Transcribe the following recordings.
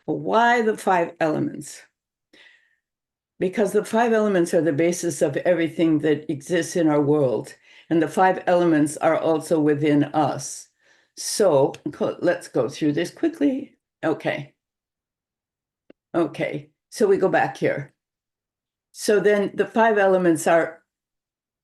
Why the 5 elements? Because the 5 elements are the basis of everything that exists in our world. And the 5 elements are also within us. So let's go through this quickly. Okay. Okay. So we go back here. So then the 5 elements are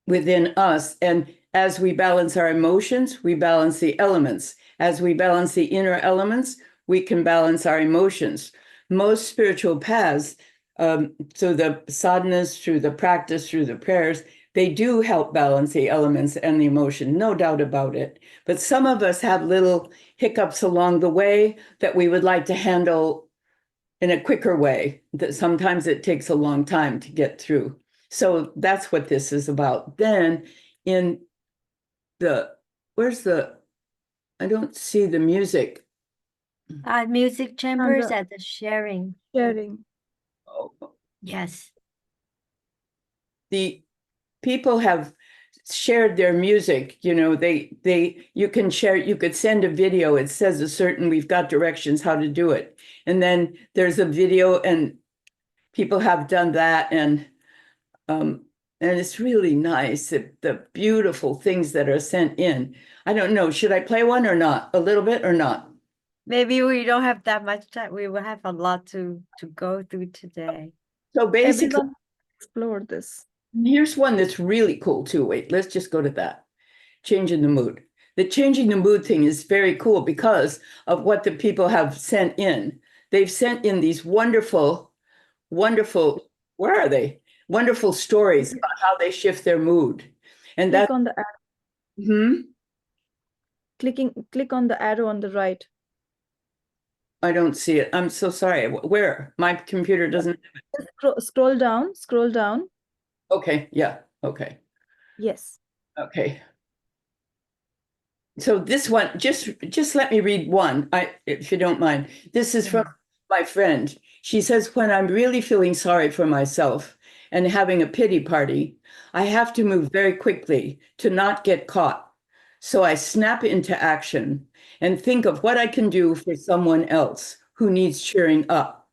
within us. And as we balance our emotions, we balance the elements. As we balance the inner elements, we can balance our emotions. Most spiritual paths, through the sadhanas, through the practice, through the prayers, they do help balance the elements and the emotion, no doubt about it. But some of us have little hiccups along the way that we would like to handle in a quicker way, that sometimes it takes a long time to get through. So that's what this is about. Then in I don't see the music. Music chambers Sandra. at the sharing. Sharing. Oh, Yes. the people have shared their music, you can share, you could send a video, it says we've got directions how to do it. And then there's a video and people have done that, and it's really nice, the beautiful things that are sent in. I don't know, should I play one or not? A little bit or not? Maybe we don't have that much time. We will have a lot to go through today. So basically, Everyone explore this. here's one that's really cool too. Wait, let's just go to that. Changing the mood. The changing the mood thing is very cool because of what the people have sent in. They've sent in these wonderful, where are they? Wonderful stories about how they shift their mood. And Click that, on the click on the arrow on the right. I don't see it. I'm so sorry. Where? My computer doesn't. Scroll down. Scroll down. Okay. Yeah. Okay. Yes. Okay. So this one, just let me read one, if you don't mind. This is from my friend. She says, when I'm really feeling sorry for myself and having a pity party, I have to move very quickly to not get caught. So I snap into action and think of what I can do for someone else who needs cheering up.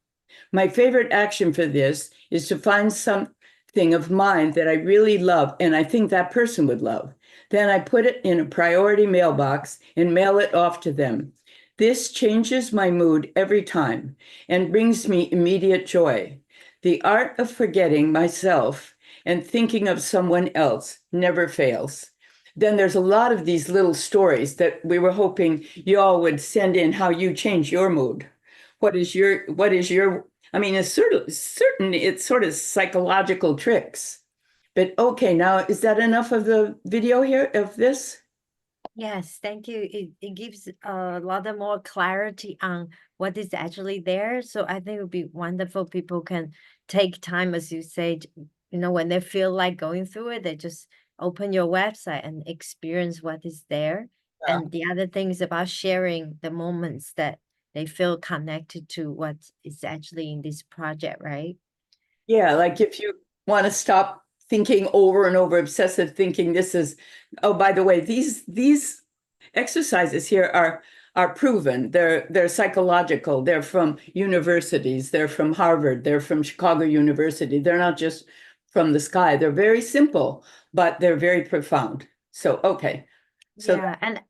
My favorite action for this is to find something of mine that I really love and I think that person would love. Then I put it in a priority mailbox and mail it off to them. This changes my mood every time and brings me immediate joy. The art of forgetting myself and thinking of someone else never fails. Then there's a lot of these little stories that we were hoping you all would send in how you change your mood. What is your, I mean, it's it's sort of psychological tricks. But okay, now is that enough of the video here of this? Yes, thank you. It gives a lot of more clarity on what is actually there. So I think it would be wonderful. People can take time, as you said, when they feel like going through it, they just open your website and experience what is there. Yeah. And the other thing is about sharing the moments that they feel connected to what is actually in this project, right? Yeah, like if you want to stop thinking over and over, obsessive thinking, oh, by the way, these exercises here are proven. They're psychological. They're from universities. They're from Harvard. They're from Chicago University. They're not just from the sky. They're very simple, but they're very profound. So, okay. So yeah, and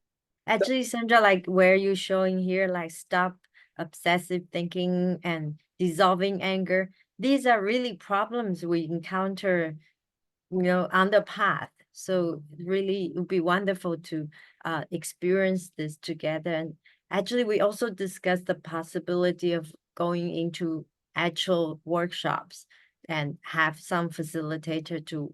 actually, Sandra, like where you're showing here, like stop obsessive thinking and dissolving anger. These are really problems we encounter, on the path. So really, it would be wonderful to experience this together. And actually, we also discussed the possibility of going into actual workshops and have some facilitator to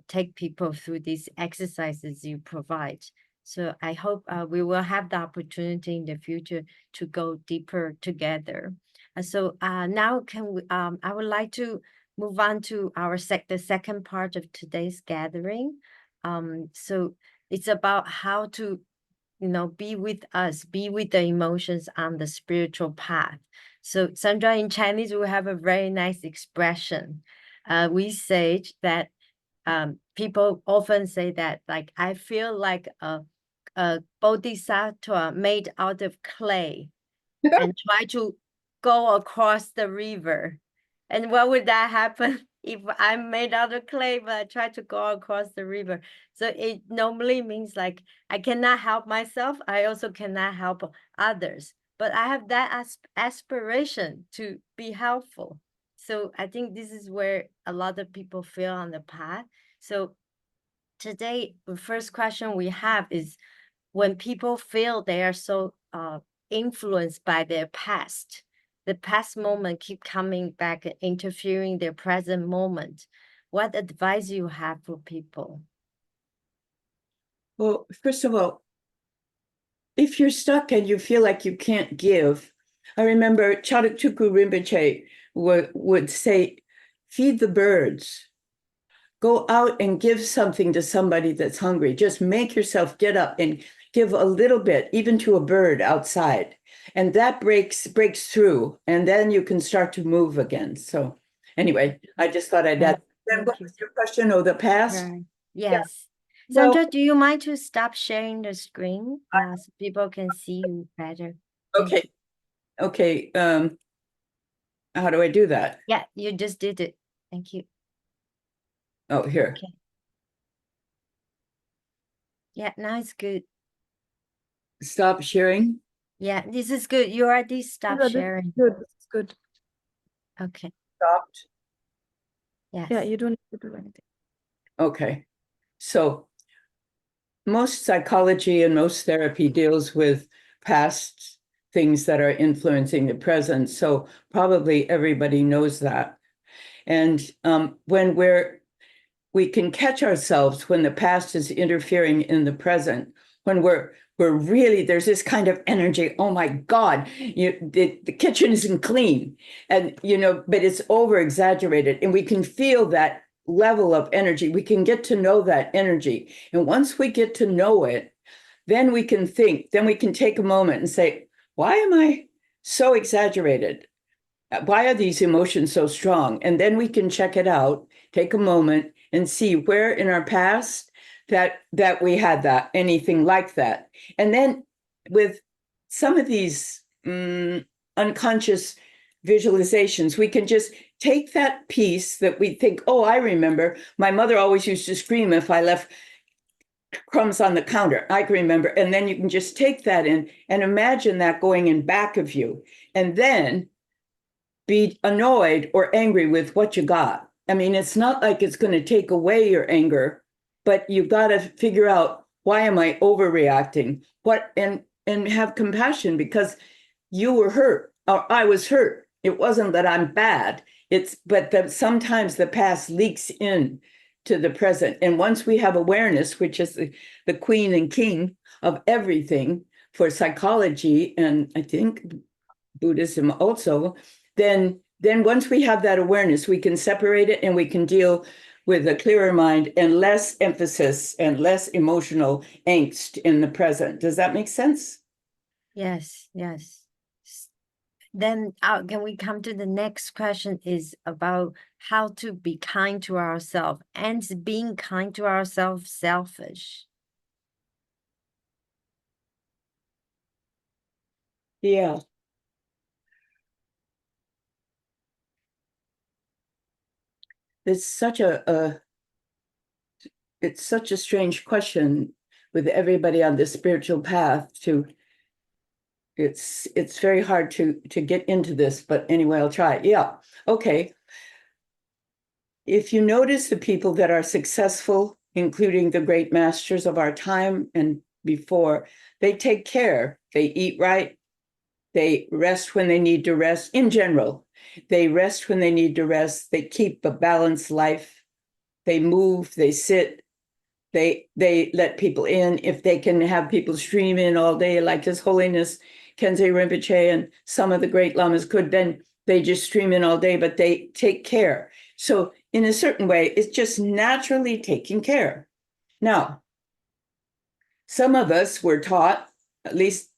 take people through these exercises you provide. So I hope we will have the opportunity in the future to go deeper together. So now I would like to move on to the second part of today's gathering. So it's about how to, be with us, be with the emotions on the spiritual path. So Sandra, in Chinese, we have a very nice expression. We say that people often say that, like, I feel like a bodhisattva made out of clay and try to go across the river. And what would that happen if I'm made out of clay, but I try to go across the river? So it normally means like I cannot help myself. I also cannot help others, but I have that aspiration to be helpful. So I think this is where a lot of people feel on the path. So today, the first question we have is, when people feel they are so influenced by their past, the past moment keep coming back and interfering their present moment, what advice you have for people? Well, first of all, if you're stuck and you feel like you can't give, I remember Chadatuku Rinpoche would say, feed the birds. Go out and give something to somebody that's hungry. Just make yourself get up and give a little bit, even to a bird outside. And that breaks through. And then you can start to move again. So anyway, I just thought I'd add. Then what was your question? Oh, the past? Right. Yes. Well, Sandra, do you mind to stop sharing the screen so people can see you better? okay. Okay. How do I do that? Yeah, you just did it. Thank you. Oh, here. Okay. Yeah, now it's good. Stop sharing. Yeah, this is good. You already stopped Sandra, this is sharing. good. This is good. Okay. Stopped. Yes. Yeah, you don't need to do anything. Okay. So most psychology and most therapy deals with past things that are influencing the present. So probably everybody knows that. And when we can catch ourselves when the past is interfering in the present, when we're really, there's this kind of energy, oh my God, the kitchen isn't clean. And, but it's over exaggerated. And we can feel that level of energy. We can get to know that energy. And once we get to know it, then we can think, then we can take a moment and say, why am I so exaggerated? Why are these emotions so strong? And then we can check it out, take a moment and see where in our past that we had that, anything like that. And then with some of these unconscious visualizations, we can just take that piece that we think, oh, I remember my mother always used to scream if I left crumbs on the counter. I can remember. And then you can just take that in and imagine that going in back of you. And then be annoyed or angry with what you got. I mean, it's not like it's going to take away your anger, but you've got to figure out, why am I overreacting? And have compassion, because you were hurt or I was hurt. It wasn't that I'm bad. But that sometimes the past leaks in to the present. And once we have awareness, which is the queen and king of everything for psychology, and I think Buddhism also, then once we have that awareness, we can separate it and we can deal with a clearer mind and less emphasis and less emotional angst in the present. Does that make sense? Yes, yes. Then can we come to the next question, is about how to be kind to ourselves, and being kind to ourselves selfish? Yeah. It's such it's such a strange question with everybody on the spiritual path it's very hard to get into this, but anyway, I'll try. Yeah. Okay. If you notice the people that are successful, including the great masters of our time and before, they take care. They eat right. They rest when they need to rest. In general, they rest when they need to rest. They keep a balanced life. They move, they sit, they let people in. If they can have people stream in all day, like His Holiness Khyentse Rinpoche and some of the great lamas could, then they just stream in all day, but they take care. So in a certain way, it's just naturally taking care. Now, some of us were taught, at least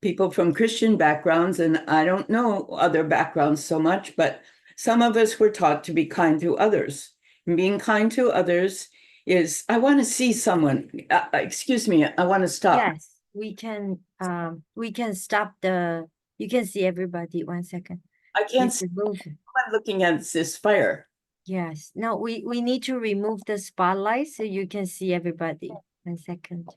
people from Christian backgrounds, and I don't know other backgrounds so much, but some of us were taught to be kind to others. And being kind to others is, I want to see someone, excuse me, I want to stop. Yes, we can stop the You can see everybody. 1 second. I can't see. Remove. All I'm looking at is this fire. Yes. No, we need to remove the spotlight so you can see everybody. 1 second.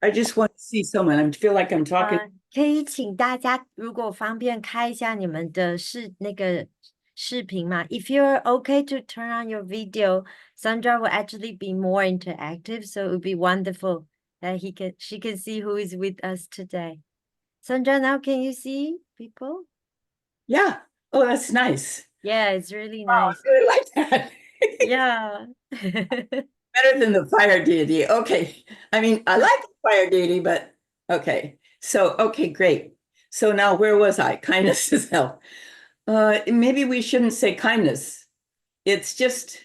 I just want to see someone. I feel like I'm talking. 可以请大家如果方便开一下你们的那个视频嘛 If you're okay to turn on your video, Sandra will actually be more interactive, so it would be wonderful that she can see who is with us today. Sandra, now can you see people? Yeah. Oh, that's nice. Yeah, it's really Oh, I nice. really like that. Yeah. Better than the fire deity. Okay. I mean, I like the fire deity, but okay. So, okay, great. So now where was I? Kindness is hell. Maybe we shouldn't say kindness. It's just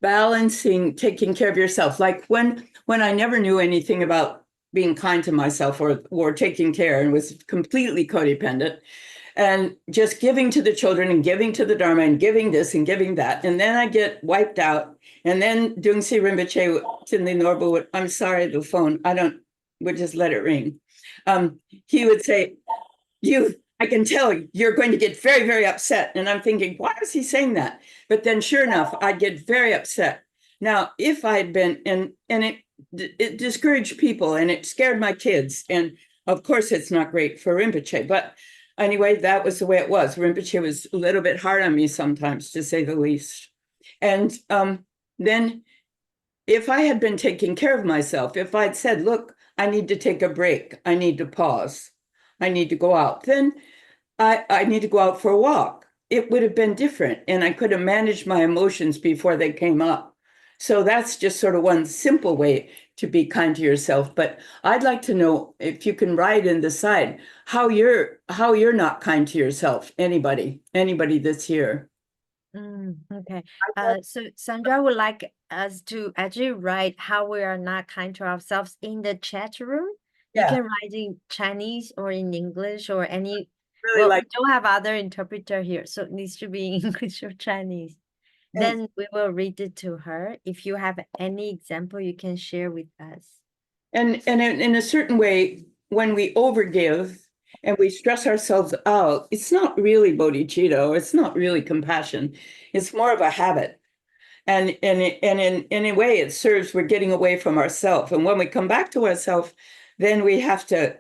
balancing, taking care of yourself. Like when I never knew anything about being kind to myself or taking care and was completely codependent and just giving to the children and giving to the Dharma and giving this and giving that. And then I get wiped out. And then Dungsi Rinpoche, Tinley Norbu, I'm sorry, the phone, we'll just let it ring. He would say, I can tell you're going to get very, very upset. And I'm thinking, why is he saying that? But then sure enough, I'd get very upset. Now, if I'd been, and it discouraged people and it scared my kids. And of course, it's not great for Rinpoche. But anyway, that was the way it was. Rinpoche was a little bit hard on me sometimes, to say the least. And then if I had been taking care of myself, if I'd said, look, I need to take a break, I need to pause, I need to go out, then I need to go out for a walk. It would have been different, and I could have managed my emotions before they came up. So that's just sort of one simple way to be kind to yourself. But I'd like to know if you can write in the side how you're not kind to yourself. Anybody that's here. Okay. So Sandra would like us to actually write how we are not kind to ourselves in the chat room. You Yeah. can write in Chinese or in English or any. Really Well, like. we don't have other interpreter here, so it needs to be English or Chinese. Then we will read it to her. If you have any example, you can share with us. And in a certain way, when we overgive and we stress ourselves out, it's not really bodhicitta, it's not really compassion. It's more of a habit. And in a way, it serves, we're getting away from ourselves. And when we come back to ourselves, then we have to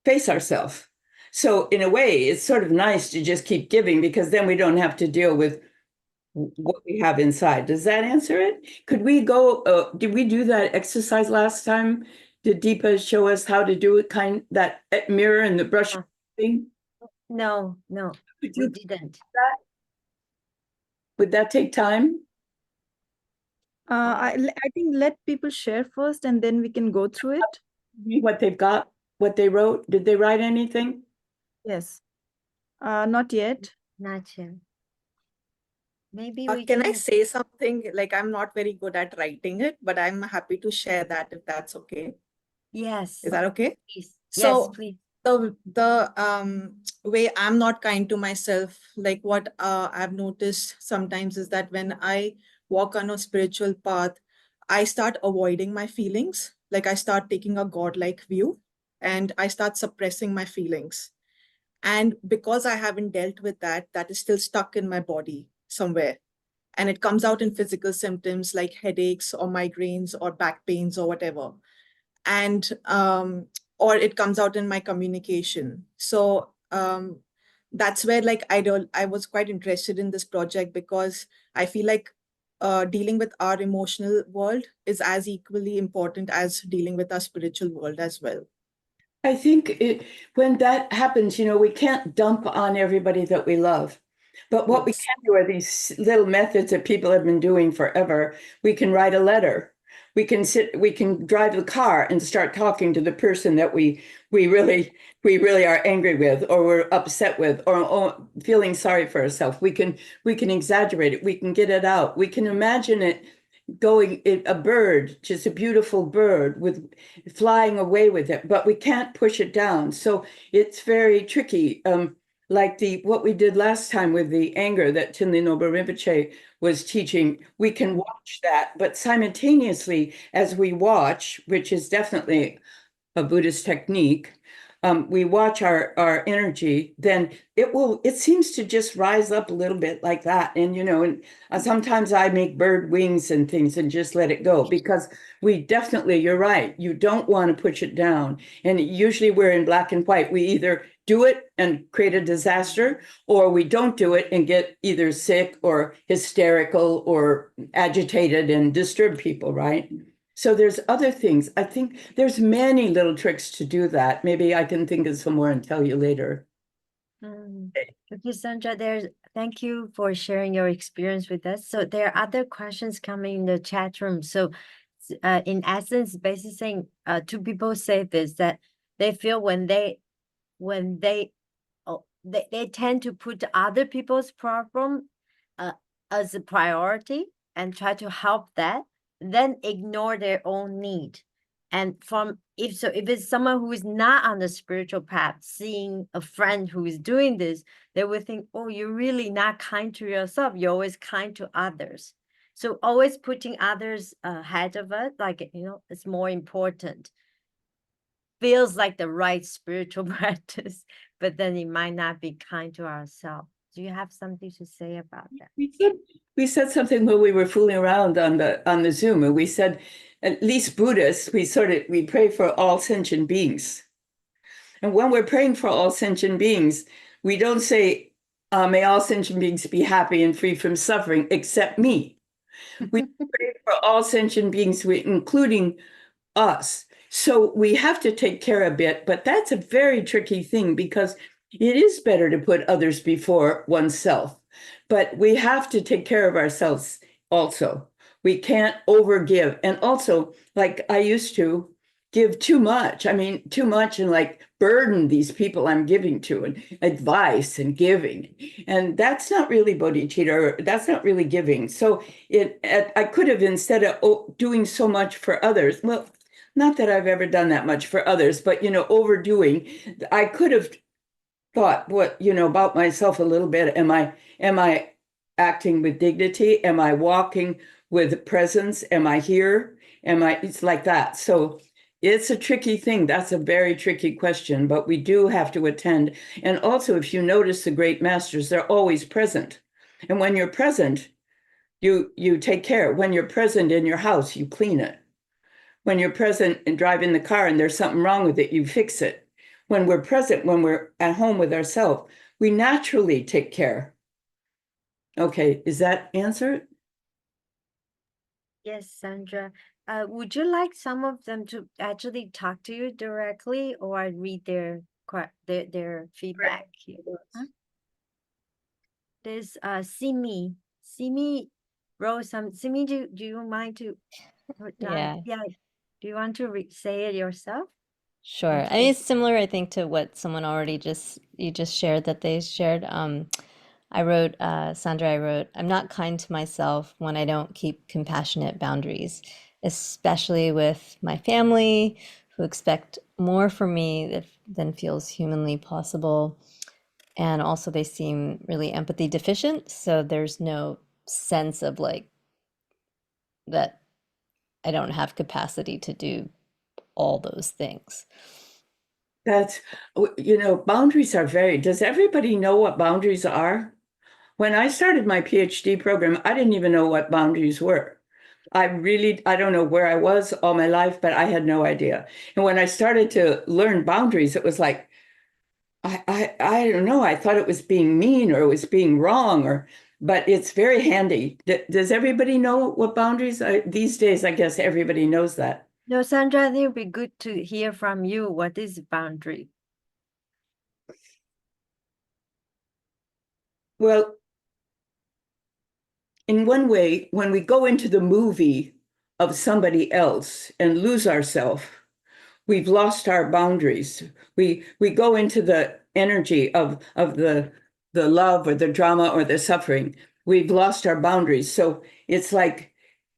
face ourselves. So in a way, it's sort of nice to just keep giving because then we don't have to deal with what we have inside. Does that answer it? Could we go, did we do that exercise last time? Did Deepa show us how to do it, that mirror and the brush thing? No, we didn't. That? Would that take time? I think let people share first and then we can go through it. What they've got, what they wrote. Did they write anything? Yes. Not yet. Not yet. Maybe can I say something? Like, I'm not very good at writing it, but I'm happy to share that if that's okay. Yes. Is that okay? Please. So, yes, please. The way I'm not kind to myself, like what I've noticed sometimes is that when I walk on a spiritual path, I start avoiding my feelings. Like I start taking a godlike view and I start suppressing my feelings. And because I haven't dealt with that, that is still stuck in my body somewhere. And it comes out in physical symptoms like headaches or migraines or back pains or whatever. And or it comes out in my communication. So that's where like I was quite interested in this project because I feel like dealing with our emotional world is as equally important as dealing with our spiritual world as well. I think when that happens, we can't dump on everybody that we love. But what we can do are these little methods that people have been doing forever. We can write a letter. We can drive the car and start talking to the person that we really are angry with or we're upset with or feeling sorry for ourselves. We can exaggerate it. We can get it out. We can imagine it going, a bird, just a beautiful bird with flying away with it, but we can't push it down. So it's very tricky. Like what we did last time with the anger that Tinley Noble Rinpoche was teaching, we can watch that, but simultaneously as we watch, which is definitely a Buddhist technique, we watch our energy, then it seems to just rise up a little bit like that. And, and sometimes I make bird wings and things and just let it go, because you're right. You don't want to push it down. And usually we're in black and white. We either do it and create a disaster, or we don't do it and get either sick or hysterical or agitated and disturb people, right? So there's other things. I think there's many little tricks to do that. Maybe I can think of some more and tell you later. Okay, Sandra, thank you for sharing your experience with us. So there are other questions coming in the chat room. So in essence, basically saying two people say this, that they feel when they tend to put other people's problem as a priority and try to help that, then ignore their own need. And if it's someone who is not on the spiritual path, seeing a friend who is doing this, they will think, oh, you're really not kind to yourself. You're always kind to others. So always putting others ahead of us, like, it's more important. Feels like the right spiritual practice, but then it might not be kind to ourselves. Do you have something to say about that? We said something when we were fooling around on the Zoom, and we said, at least Buddhists, we pray for all sentient beings. And when we're praying for all sentient beings, we don't say, may all sentient beings be happy and free from suffering, except me. We pray for all sentient beings, including us. So we have to take care a bit, but that's a very tricky thing, because it is better to put others before oneself. But we have to take care of ourselves also. We can't overgive. And also, like I used to give too much. I mean, too much, and like burden these people I'm giving to, and advice and giving. And that's not really bodhicitta, or that's not really giving. So I could have, instead of doing so much for others, well, not that I've ever done that much for others, but, overdoing, I could have thought about myself a little bit. Am I acting with dignity? Am I walking with presence? Am I here? It's like that. So it's a tricky thing. That's a very tricky question, but we do have to attend. And also, if you notice the great masters, they're always present. And when you're present, you take care. When you're present in your house, you clean it. When you're present and drive in the car and there's something wrong with it, you fix it. When we're present, when we're at home with ourselves, we naturally take care. Okay, is that answered? Yes, Sandra. Would you like some of them to actually talk to you directly, or I read their feedback here? Huh? There's Simi. Simi wrote some. Simi, do you mind to? Yeah. Yeah. Do you want to say it yourself? Sure. I mean, it's similar, I think, to what someone already you just shared that they shared. I wrote, Sandra, I'm not kind to myself when I don't keep compassionate boundaries, especially with my family, who expect more from me than feels humanly possible. And also they seem really empathy deficient, so there's no sense of like that I don't have capacity to do all those things. That's, boundaries are does everybody know what boundaries are? When I started my PhD program, I didn't even know what boundaries were. I don't know where I was all my life, but I had no idea. And when I started to learn boundaries, it was like, I don't know. I thought it was being mean, or it was being wrong, but it's very handy. Does everybody know what boundaries are? These days, I guess everybody knows that. No, Sandra, I think it would be good to hear from you. What is boundary? Well, in one way, when we go into the movie of somebody else and lose ourselves, we've lost our boundaries. We go into the energy of the love or the drama or the suffering. We've lost our boundaries. So it's like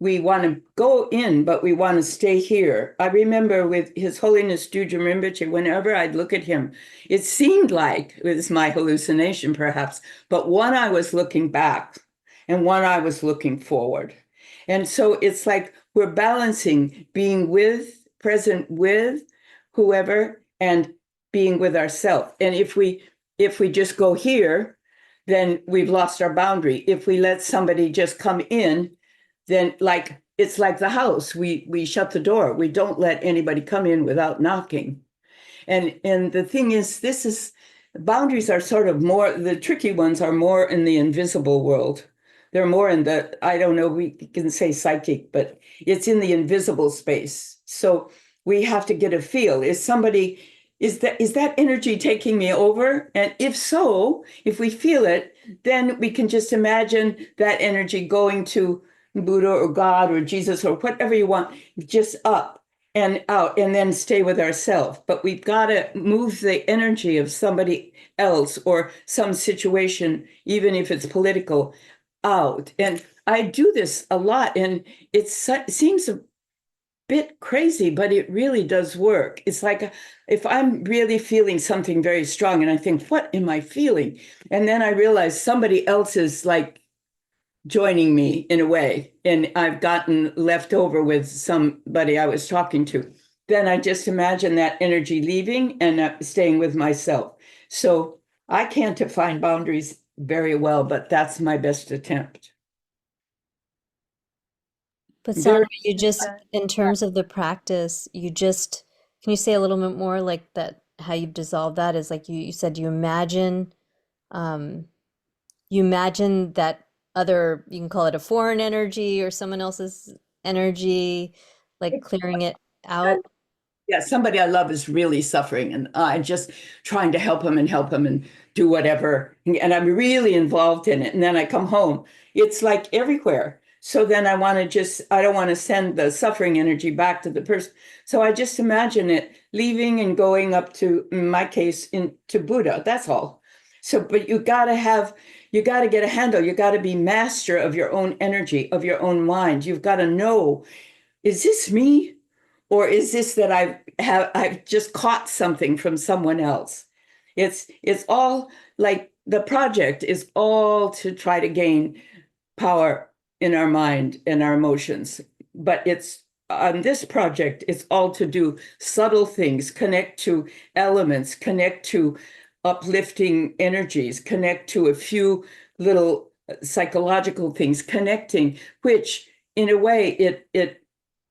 we want to go in, but we want to stay here. I remember with His Holiness Dujum Rinpoche, whenever I'd look at him, it seemed like it was my hallucination, perhaps, but one eye was looking back and one eye was looking forward. And so it's like we're balancing being present with whoever, and being with ourselves. And if we just go here, then we've lost our boundary. If we let somebody just come in, then it's like the house. We shut the door. We don't let anybody come in without knocking. And the thing is, boundaries are sort of more, the tricky ones are more in the invisible world. They're more in the, I don't know, we can say psychic, but it's in the invisible space. So we have to get a feel. Is that energy taking me over? And if so, if we feel it, then we can just imagine that energy going to Buddha or God or Jesus or whatever you want, just up and out, and then stay with ourselves. But we've got to move the energy of somebody else or some situation, even if it's political, out. And I do this a lot, and it seems a bit crazy, but it really does work. It's like if I'm really feeling something very strong and I think, what am I feeling? And then I realize somebody else is like joining me in a way, and I've gotten left over with somebody I was talking to. Then I just imagine that energy leaving and staying with myself. So I can't define boundaries very well, but that's my best attempt. But There- Sandra, you just, in terms of the practice, can you say a little bit more like that, how you've dissolved that is like you said you imagine that other, you can call it a foreign energy or someone else's energy, like clearing it out. Yeah, somebody I love is really suffering, and I'm just trying to help him and do whatever. And I'm really involved in it. And then I come home. It's like everywhere. So then I don't want to send the suffering energy back to the person. So I just imagine it leaving and going up to, in my case, to Buddha. That's all. So, but you got to get a handle. You got to be master of your own energy, of your own mind. You've got to know, is this me? Or is this that I've just caught something from someone else? It's all like the project is all to try to gain power in our mind and our emotions. But it's on this project, it's all to do subtle things, connect to elements, connect to uplifting energies, connect to a few little psychological things, connecting, which in a way it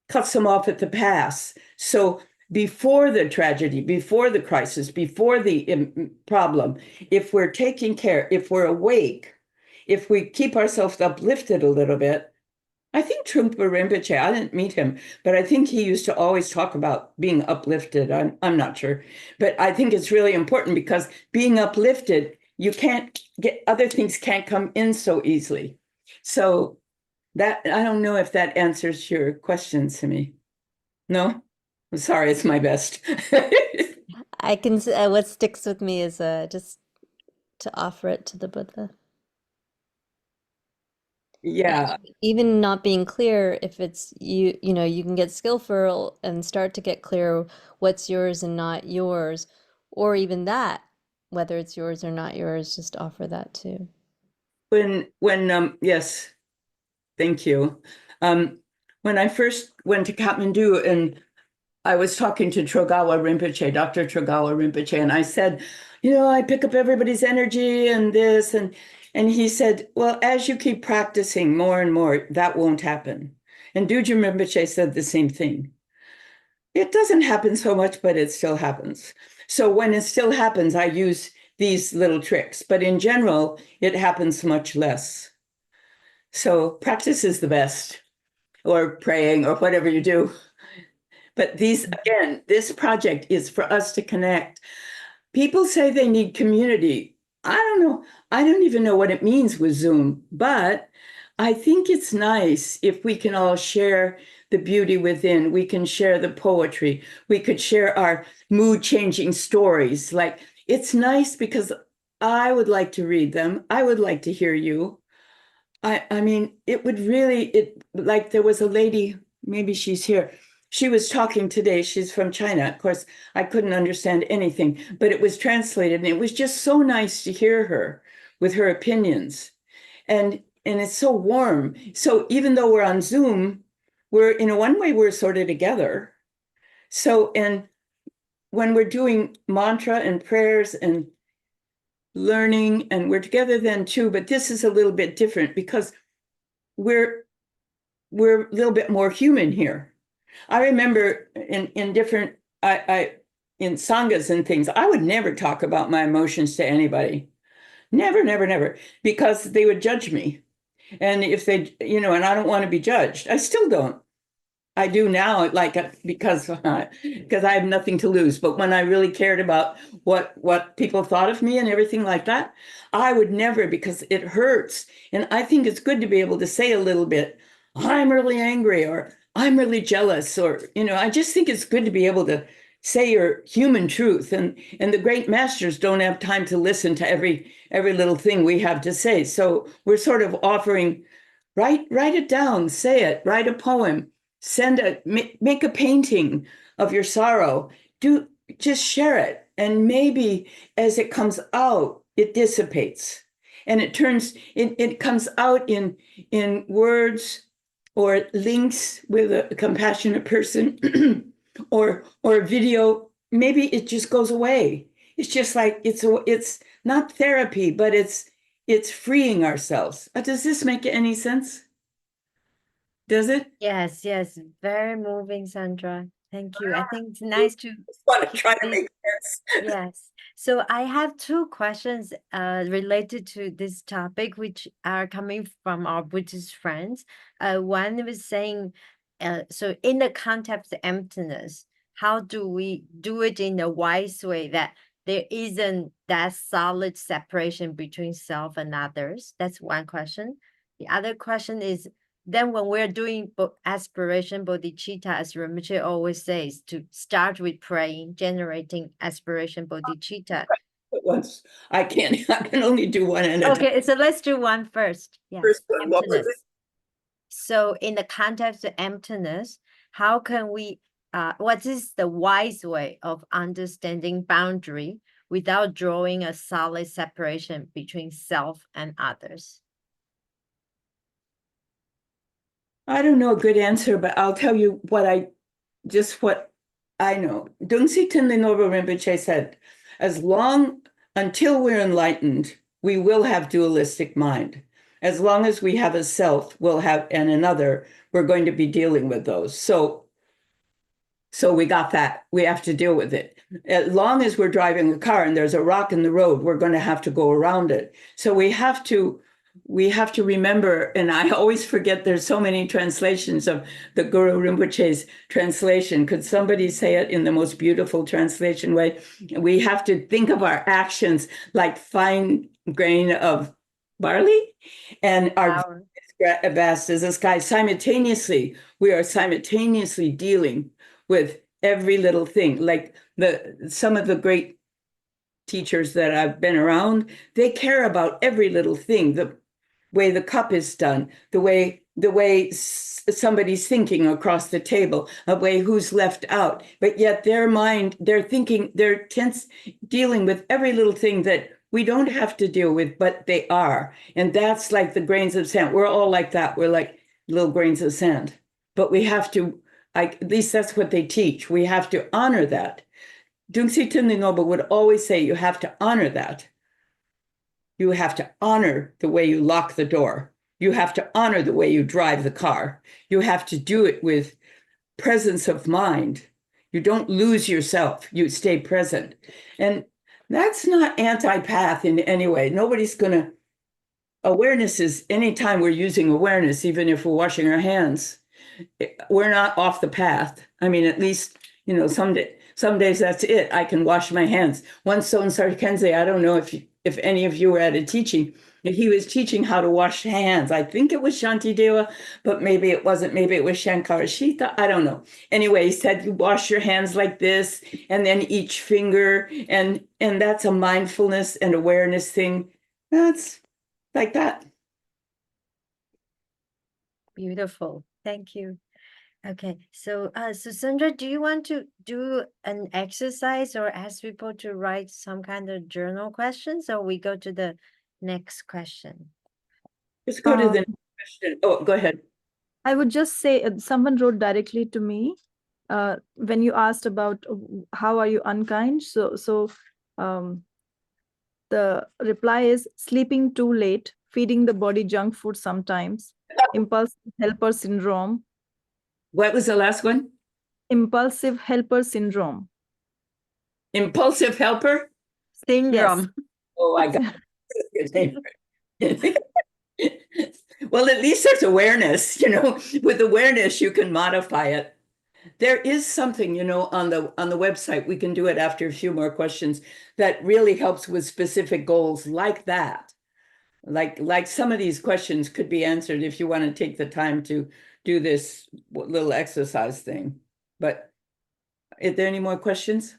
cuts them off at the pass. So before the tragedy, before the crisis, before the problem, if we're taking care, if we're awake, if we keep ourselves uplifted a little bit, I think Trungpa Rinpoche, I didn't meet him, but I think he used to always talk about being uplifted. I'm not sure, but I think it's really important because being uplifted, you can't get, other things can't come in so easily. So that, I don't know if that answers your question to me. No? I'm sorry, it's my best. I can, what sticks with me is just to offer it to the Buddha. Yeah. Even not being clear, if it's you know, you can get skillful and start to get clear what's yours and not yours, or even that, whether it's yours or not yours, just offer that too. Yes, thank you. When I first went to Kathmandu and I was talking to Trogawa Rinpoche, Dr. Trogawa Rinpoche, and I said, I pick up everybody's energy and this, and he said, well, as you keep practicing more and more, that won't happen. And Dujum Rinpoche said the same thing. It doesn't happen so much, but it still happens. So when it still happens, I use these little tricks, but in general, it happens much less. So practice is the best, or praying, or whatever you do. But this project is for us to connect. People say they need community. I don't know. I don't even know what it means with Zoom, but I think it's nice if we can all share the beauty within. We can share the poetry. We could share our mood-changing stories. Like, it's nice because I would like to read them. I would like to hear you. I mean, it would really, like there was a lady, maybe she's here. She was talking today. She's from China. Of course, I couldn't understand anything, but it was translated, and it was just so nice to hear her with her opinions. And it's so warm. So even though we're on Zoom, we're in one way we're sort of together. So, and when we're doing mantra and prayers and learning, and we're together then too, but this is a little bit different because we're a little bit more human here. I remember in different in sanghas and things, I would never talk about my emotions to anybody. Never, never, never, because they would judge me. And if they, and I don't want to be judged. I still don't. I do now, like, because I have nothing to lose. But when I really cared about what people thought of me and everything like that, I would never, because it hurts. And I think it's good to be able to say a little bit, I'm really angry, or I'm really jealous, or, I just think it's good to be able to say your human truth. And the great masters don't have time to listen to every little thing we have to say. So we're sort of offering, write it down, say it, write a poem, make a painting of your sorrow, just share it. And maybe as it comes out, it dissipates, and it comes out in words or links with a compassionate person or a video. Maybe it just goes away. It's just like, it's not therapy, but it's freeing ourselves. Does this make any sense? Does it? Yes, very moving, Sandra. Thank you. I think it's nice to just want to try to this- make sense. Yes. So I have two questions related to this topic, which are coming from our Buddhist friends. One was saying, so in the context of emptiness, how do we do it in a wise way that there isn't that solid separation between self and others? That's one question. The other question is, then when we're doing aspiration bodhicitta, as Rinpoche always says, to start with praying, generating aspiration bodhicitta. At once. I can only do one at a time. Okay, so let's do one first. Yeah, First one, what was emptiness. So in the context of emptiness, how can we, what is the wise way of understanding boundary without drawing a solid separation between self and others? I don't know a good answer, but I'll tell you what I know. Dungsi Tenle Nobo Rinpoche said, until we're enlightened, we will have dualistic mind. As long as we have a self, we'll have, and another, we're going to be dealing with those. So we got that. We have to deal with it. As long as we're driving a car and there's a rock in the road, we're going to have to go around it. So we have to remember, and I always forget there's so many translations of the Guru Rinpoche's translation. Could somebody say it in the most beautiful translation way? We have to think of our actions like fine grain of barley, and our vast as the sky. Simultaneously, we are simultaneously dealing with every little thing. Like some of the great teachers that I've been around, they care about every little thing, the way the cup is done, the way somebody's thinking across the table, the way who's left out. But yet their mind, they're thinking, they're dealing with every little thing that we don't have to deal with, but they are. And that's like the grains of sand. We're all like that. We're like little grains of sand. But we have to, at least that's what they teach. We have to honor that. Dungsi Tenle Nobo would always say, you have to honor that. You have to honor the way you lock the door. You have to honor the way you drive the car. You have to do it with presence of mind. You don't lose yourself. You stay present. And that's not anti-path in any way. Nobody's going to. Awareness is anytime we're using awareness, even if we're washing our hands, we're not off the path. I mean, at least, some days that's it. I can wash my hands. Once Son Sarkenze, I don't know if any of you were at a teaching, he was teaching how to wash hands. I think it was Shantideva, but maybe it wasn't. Maybe it was Shankarashita. I don't know. Anyway, he said you wash your hands like this, and then each finger, and that's a mindfulness and awareness thing. That's like that. Beautiful. Thank you. Okay, so Sandra, do you want to do an exercise or ask people to write some kind of journal questions, or we go to the next question? Let's go to the next question. Oh, go ahead. I would just say someone wrote directly to me. when you asked about how are you unkind, the reply is sleeping too late, feeding the body junk food sometimes, impulsive helper syndrome. What was the last one? Impulsive helper syndrome. Impulsive helper? Syndrome. Oh, I got it. Well, at least there's awareness, with awareness, you can modify it. There is something, on the website, we can do it after a few more questions, that really helps with specific goals like that. Like some of these questions could be answered if you want to take the time to do this little exercise thing. But are there any more questions?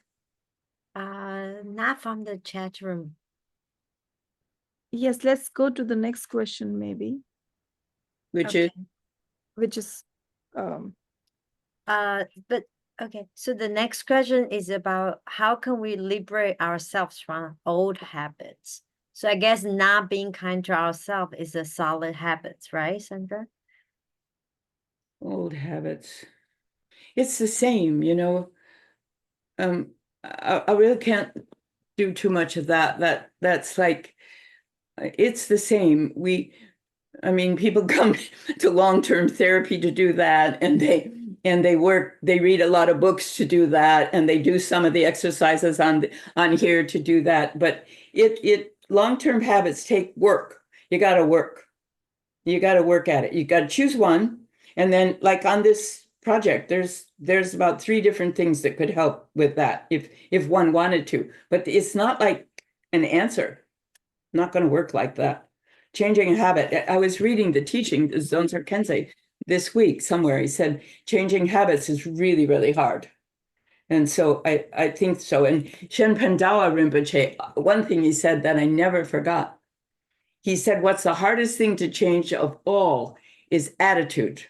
Not from the chat room. Yes, let's go to the next question, maybe, Which is, which is But okay, so the next question is about how can we liberate ourselves from old habits? So I guess not being kind to ourselves is a solid habit, right, Sandra? old habits. It's the same, I really can't do too much of that. That's like, it's the same. People come to long-term therapy to do that, and they read a lot of books to do that, and they do some of the exercises on here to do that. But long-term habits take work. You got to work. You got to work at it. You got to choose one, and then like on this project, there's about 3 different things that could help with that if one wanted to. But it's not like an answer. Not going to work like that. Changing a habit. I was reading the teaching, Zonzar Kensei, this week somewhere. He said changing habits is really, really hard. And so I think so. And Shenpen Dawa Rinpoche, one thing he said that I never forgot. He said, what's the hardest thing to change of all is attitude.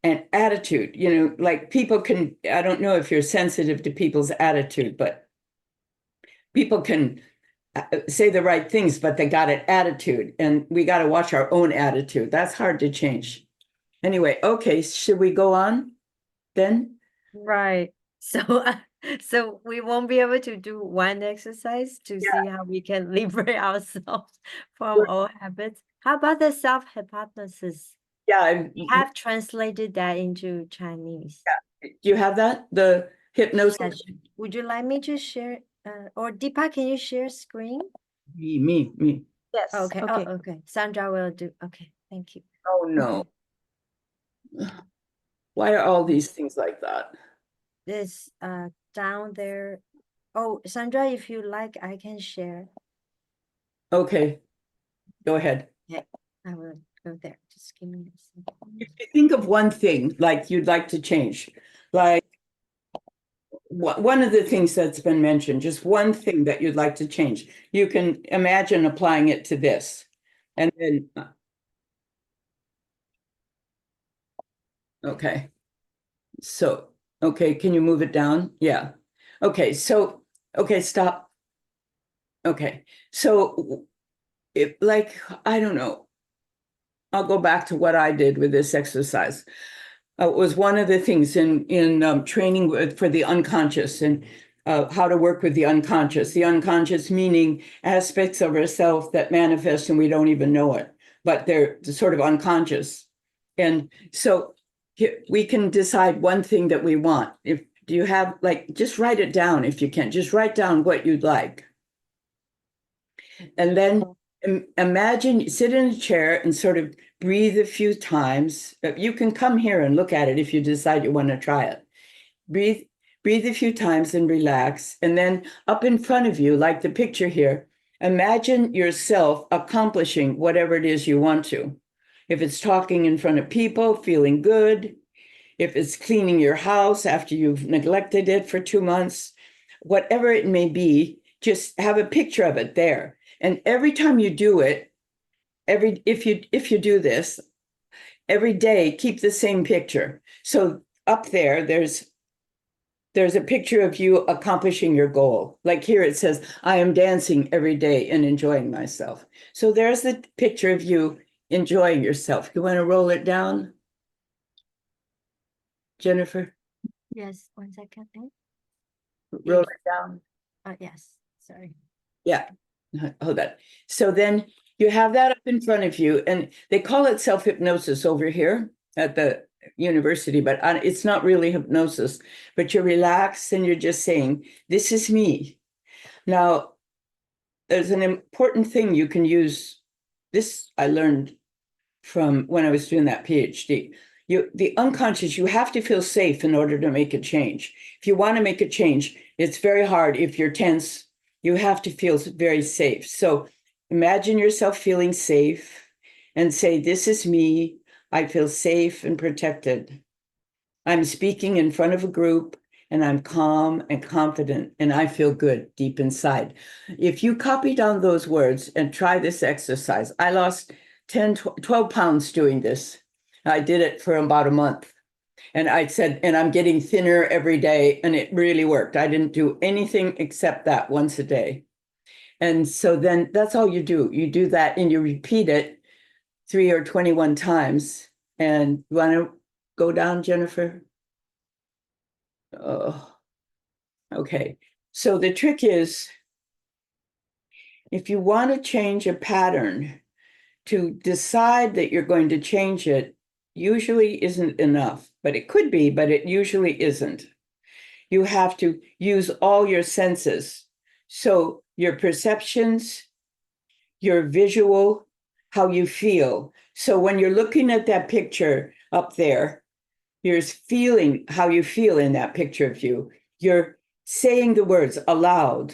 And attitude, like people can, I don't know if you're sensitive to people's attitude, but people can say the right things, but they got an attitude, and we got to watch our own attitude. That's hard to change. Anyway, okay, should we go on then? Right. So we won't be able to do one exercise to see how we can liberate ourselves from old habits. How about the self-hypnosis? Yeah. We have translated that into Chinese. Do you have that? The hypnosis? Session. Would you like me to share? Or Deepa, can you share screen? Me. yes. Okay. Oh, okay. Sandra will do. Okay. Thank you. Oh, no. Why are all these things like that? This down there. Oh, Sandra, if you like, I can share. Okay, go ahead. Yeah, I will go there. Just give me a second. If you think of one thing like you'd like to change, like one of the things that's been mentioned, just one thing that you'd like to change, you can imagine applying it to this. And then, okay. So, okay, can you move it down? Yeah. Okay, so, okay, stop. Okay, so I don't know. I'll go back to what I did with this exercise. It was one of the things in training for the unconscious and how to work with the unconscious. The unconscious meaning aspects of ourselves that manifest and we don't even know it, but they're sort of unconscious. And so we can decide one thing that we want. Do you have, just write it down if you can. Just write down what you'd like. And then imagine, sit in a chair and sort of breathe a few times. You can come here and look at it if you decide you want to try it. Breathe a few times and relax. And then up in front of you, like the picture here, imagine yourself accomplishing whatever it is you want to. If it's talking in front of people, feeling good. If it's cleaning your house after you've neglected it for 2 months, whatever it may be, just have a picture of it there. And every time you do it, if you do this, every day, keep the same picture. So up there's a picture of you accomplishing your goal. Like here it says, I am dancing every day and enjoying myself. So there's the picture of you enjoying yourself. You want to roll it down, Jennifer? Yes, 1 second. Roll it down. Yes, sorry. Yeah, hold on. So then you have that up in front of you, and they call it self-hypnosis over here at the university, but it's not really hypnosis, but you're relaxed and you're just saying, this is me. Now, there's an important thing you can use. This I learned from when I was doing that PhD. The unconscious, you have to feel safe in order to make a change. If you want to make a change, it's very hard. If you're tense, you have to feel very safe. So imagine yourself feeling safe and say, this is me. I feel safe and protected. I'm speaking in front of a group and I'm calm and confident and I feel good deep inside. If you copy down those words and try this exercise, I lost 10, 12 pounds doing this. I did it for about a month. And I said, and I'm getting thinner every day. And it really worked. I didn't do anything except that once a day. And so then that's all you do. You do that and you repeat it 3 or 21 times. And you want to go down, Jennifer? Oh, okay. So the trick is, if you want to change a pattern, to decide that you're going to change it usually isn't enough, but it could be, but it usually isn't. You have to use all your senses. So your perceptions, your visual, how you feel. So when you're looking at that picture up there, you're feeling how you feel in that picture of you. You're saying the words aloud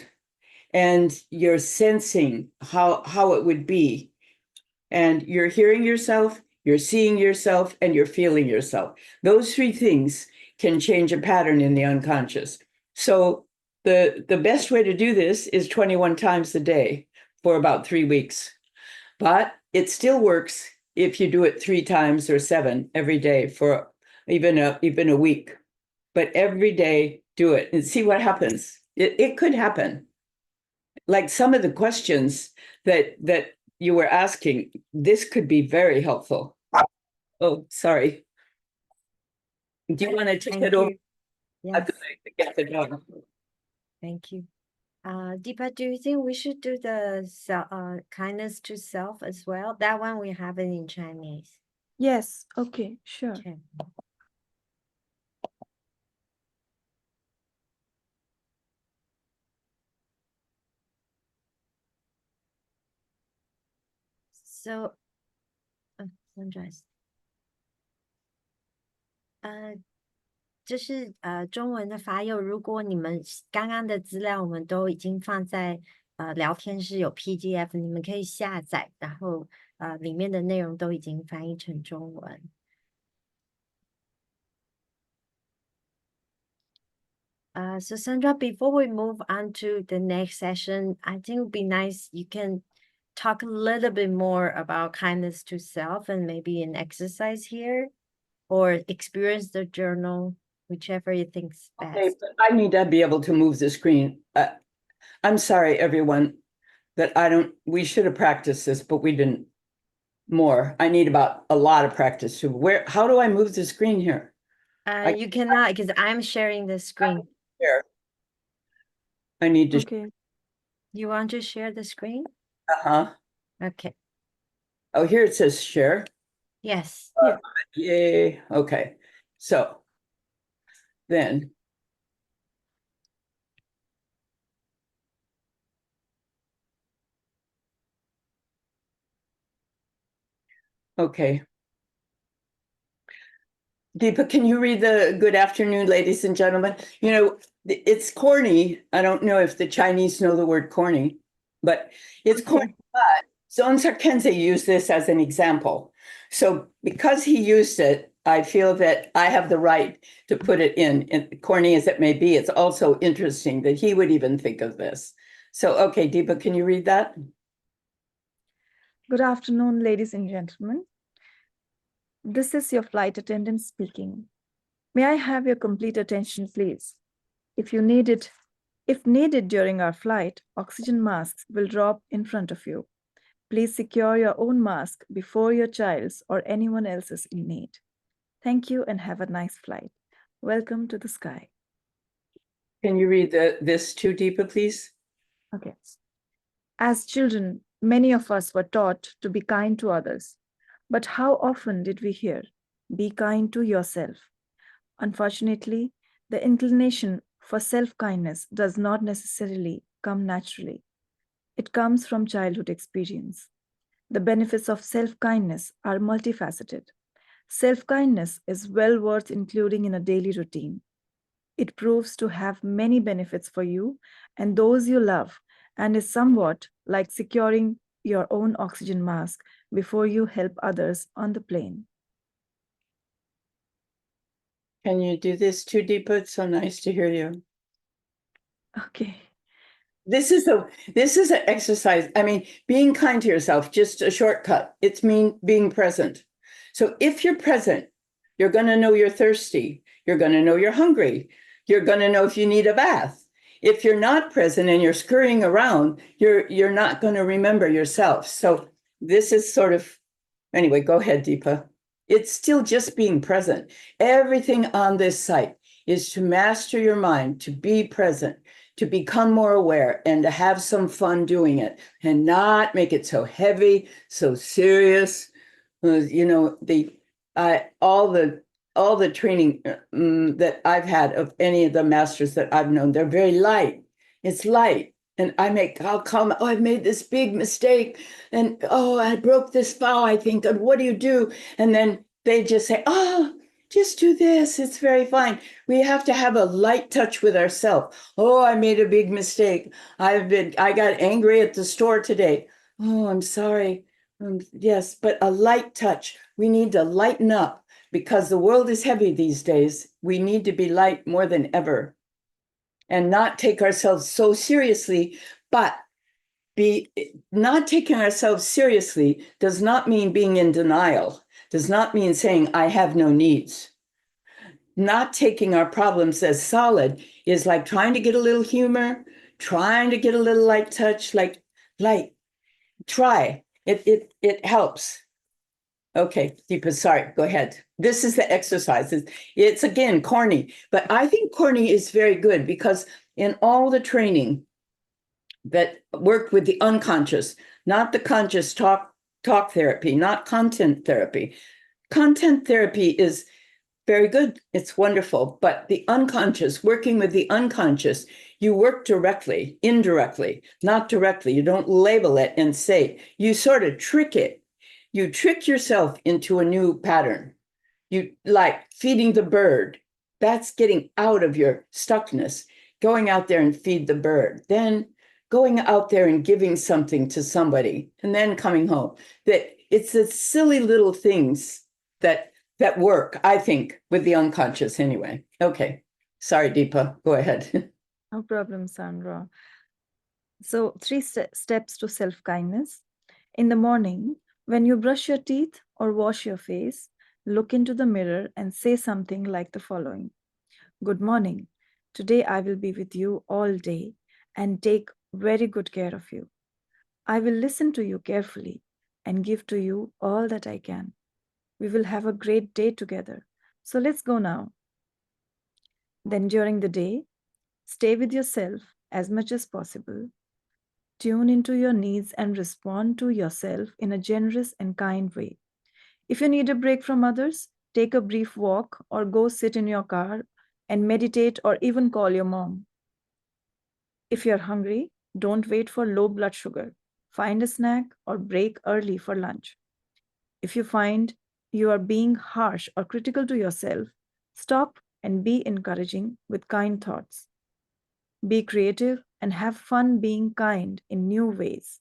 and you're sensing how it would be. And you're hearing yourself, you're seeing yourself, and you're feeling yourself. Those 3 things can change a pattern in the unconscious. So the best way to do this is 21 times a day for about 3 weeks. But it still works if you do it 3 times or 7 every day for even a week. But every day, do it and see what happens. It could happen. Like some of the questions that you were asking, this could be very helpful. Oh, sorry. Do you want to take Thank it over? you. Yes, Get the dog. thank you. Deepa, do you think we should do the kindness to self as well? That one we have it in Chinese. Yes, okay, sure. Okay. So, Sandra, 这是中文的发友，如果你们刚刚的资料我们都已经放在聊天室有 PDF，你们可以下载，然后里面的内容都已经翻译成中文。So Sandra, before we move on to the next session, I think it would be nice you can talk a little bit more about kindness to self and maybe an exercise here or experience the journal, whichever you think's best. Okay, but I need to be able to move the screen. I'm sorry, everyone, that we should have practiced this, but we didn't more. I need about a lot of practice. How do I move the screen here? You cannot, because I'm sharing the screen. Here. I need to. Okay. You want to share the screen? Uh-huh. Okay. Oh, here it says share. Yes. Yeah. Yay. Okay. So then. Okay. Deepa, can you read the good afternoon, ladies and gentlemen? You know, it's corny. I don't know if the Chinese know the word corny, but it's corny. But Soquel Kenze used this as an example. So because he used it, I feel that I have the right to put it in. And corny as it may be, it's also interesting that he would even think of this. So, okay, Deepa, can you read that? Good afternoon, ladies and gentlemen. This is your flight attendant speaking. May I have your complete attention, please? If needed during our flight, oxygen masks will drop in front of you. Please secure your own mask before your child's or anyone else's in need. Thank you and have a nice flight. Welcome to the sky. Can you read this too, Deepa, please? Okay. As children, many of us were taught to be kind to others. But how often did we hear, be kind to yourself? Unfortunately, the inclination for self-kindness does not necessarily come naturally. It comes from childhood experience. The benefits of self-kindness are multifaceted. Self-kindness is well worth including in a daily routine. It proves to have many benefits for you and those you love, and is somewhat like securing your own oxygen mask before you help others on the plane. Can you do this too, Deepa? It's so nice to hear you. Okay. This is an exercise. I mean, being kind to yourself, just a shortcut. It's being present. So if you're present, you're going to know you're thirsty. You're going to know you're hungry. You're going to know if you need a bath. If you're not present and you're scurrying around, you're not going to remember yourself. So this is sort of, anyway, go ahead, Deepa. It's still just being present. Everything on this site is to master your mind, to be present, to become more aware, and to have some fun doing it, and not make it so heavy, so serious. You know, all the training that I've had of any of the masters that I've known, they're very light. It's light. And I'll come, oh, I've made this big mistake. And oh, I broke this vow, I think. And what do you do? And then they just say, oh, just do this. It's very fine. We have to have a light touch with ourselves. Oh, I made a big mistake. I got angry at the store today. Oh, I'm sorry. Yes, but a light touch. We need to lighten up because the world is heavy these days. We need to be light more than ever and not take ourselves so seriously, but not taking ourselves seriously does not mean being in denial, does not mean saying, I have no needs. Not taking our problems as solid is like trying to get a little humor, trying to get a little light touch, like try. It helps. Okay, Deepa, sorry, go ahead. This is the exercises. It's again corny, but I think corny is very good because in all the training that worked with the unconscious, not the conscious talk therapy, not content therapy. Content therapy is very good. It's wonderful. But the unconscious, working with the unconscious, you work directly, indirectly, not directly. You don't label it and say, you sort of trick it. You trick yourself into a new pattern. You like feeding the bird. That's getting out of your stuckness, going out there and feed the bird. Then going out there and giving something to somebody and then coming home. That it's the silly little things that work, I think, with the unconscious anyway. Okay. Sorry, Deepa. Go ahead. No problem, Sandra. So 3 steps to self-kindness. In the morning, when you brush your teeth or wash your face, look into the mirror and say something like the following. Good morning. Today I will be with you all day and take very good care of you. I will listen to you carefully and give to you all that I can. We will have a great day together. So let's go now. Then during the day, stay with yourself as much as possible. Tune into your needs and respond to yourself in a generous and kind way. If you need a break from others, take a brief walk or go sit in your car and meditate or even call your mom. If you're hungry, don't wait for low blood sugar. Find a snack or break early for lunch. If you find you are being harsh or critical to yourself, stop and be encouraging with kind thoughts. Be creative and have fun being kind in new ways.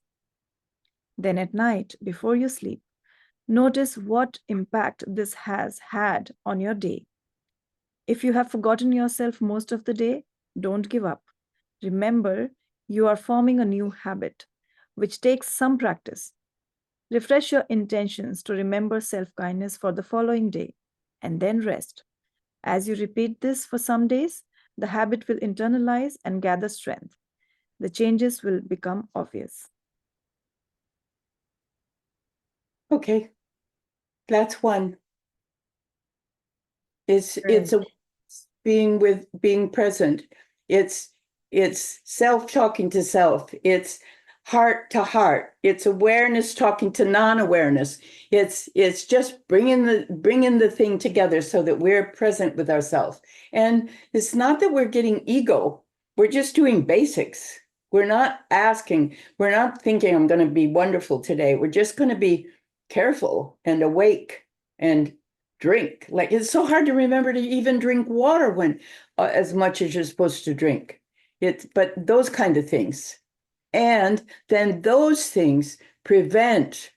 Then at night, before you sleep, notice what impact this has had on your day. If you have forgotten yourself most of the day, don't give up. Remember, you are forming a new habit, which takes some practice. Refresh your intentions to remember self-kindness for the following day, and then rest. As you repeat this for some days, the habit will internalize and gather strength. The changes will become obvious. Okay. That's one. It's a being present. It's self talking to self. It's heart to heart. It's awareness talking to non-awareness. It's just bringing the thing together so that we're present with ourselves. And it's not that we're getting ego. We're just doing basics. We're not thinking I'm going to be wonderful today. We're just going to be careful and awake and drink. Like, it's so hard to remember to even drink water when as much as you're supposed to drink. But those kind of things. And then those things prevent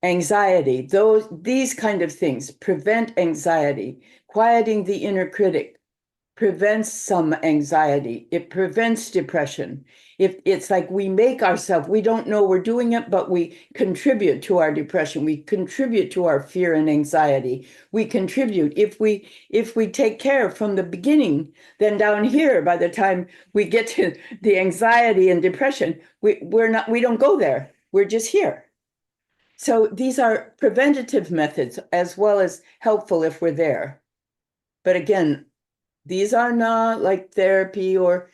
anxiety. These kind of things prevent anxiety. Quieting the inner critic prevents some anxiety. It prevents depression. If it's like we make ourselves, we don't know we're doing it, but we contribute to our depression. We contribute to our fear and anxiety. We contribute. If we take care from the beginning, then down here, by the time we get to the anxiety and depression, we don't go there. We're just here. So these are preventative methods as well as helpful if we're there. But again, these are not like therapy or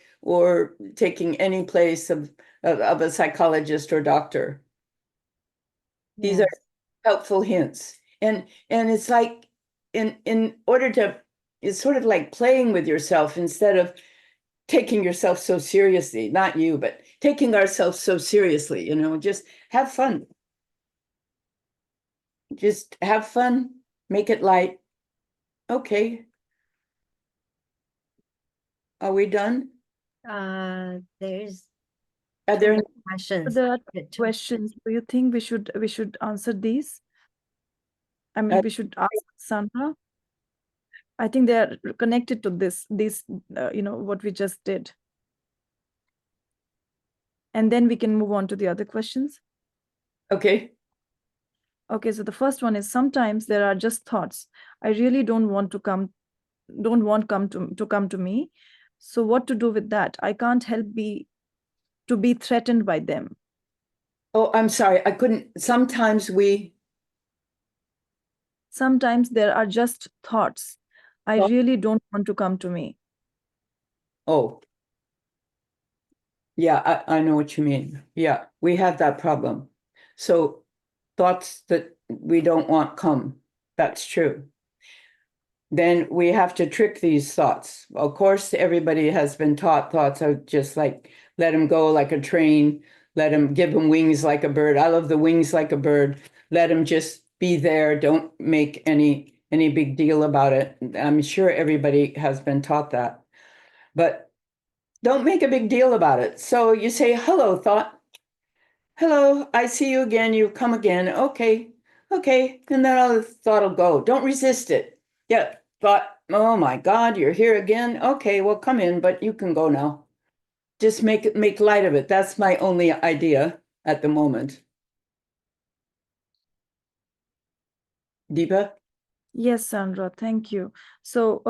taking any place of a psychologist or doctor. These Yes. are helpful hints. And it's like in order to, it's sort of like playing with yourself instead of taking yourself so seriously, not you, but taking ourselves so seriously, just have fun. Just have fun, make it light. Okay. Are we done? There's Are there any questions. There are Yeah, two. questions. Do you think we should answer these? I mean, Uh, we should ask Sandra. I think they are connected to this what we just did. And then we can move on to the other questions. Okay. Okay, so the first one is, sometimes there are just thoughts. I really don't want to come to me. So what to do with that? I can't help to be threatened by them. Oh, I'm sorry. I couldn't. Sometimes there are just thoughts. I Well- really don't want to come to me. Oh, yeah, I know what you mean. Yeah, we have that problem. So thoughts that we don't want come. That's true. Then we have to trick these thoughts. Of course, everybody has been taught thoughts are just like, let them go like a train, give them wings like a bird. I love the wings like a bird. Let them just be there. Don't make any big deal about it. I'm sure everybody has been taught that, but don't make a big deal about it. So you say, hello, thought. Hello, I see you again. You've come again. Okay. And then all the thought will go. Don't resist it. Yeah, thought, oh my God, you're here again. Okay, well, come in, but you can go now. Just make light of it. That's my only idea at the moment. Deepa? Yes, Sandra, thank you. So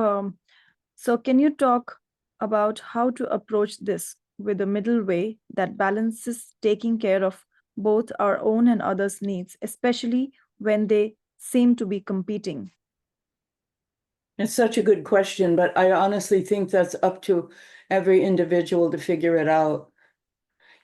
can you talk about how to approach this with a middle way that balances taking care of both our own and others' needs, especially when they seem to be competing? It's such a good question, but I honestly think that's up to every individual to figure it out.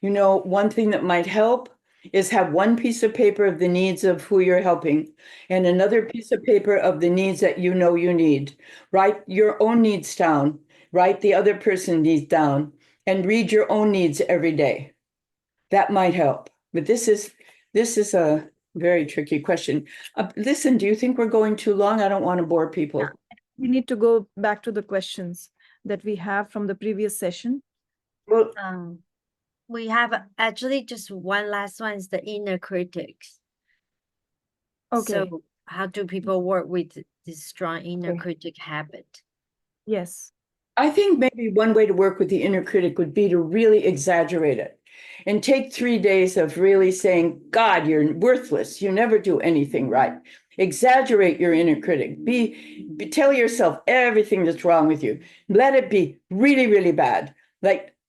One thing that might help is have one piece of paper of the needs of who you're helping and another piece of paper of the needs that you need. Write your own needs down, write the other person's needs down, and read your own needs every day. That might help. But this is a very tricky question. Listen, do you think we're going too long? I don't want to bore people. We need to go back to the questions that we have from the previous session. Well, We have actually just one last one, is the inner critics. Okay. So how do people work with this strong inner Okay. critic habit? Yes. I think maybe one way to work with the inner critic would be to really exaggerate it and take 3 days of really saying, God, you're worthless. You never do anything right. Exaggerate your inner critic. Tell yourself everything that's wrong with you. Let it be really, really bad.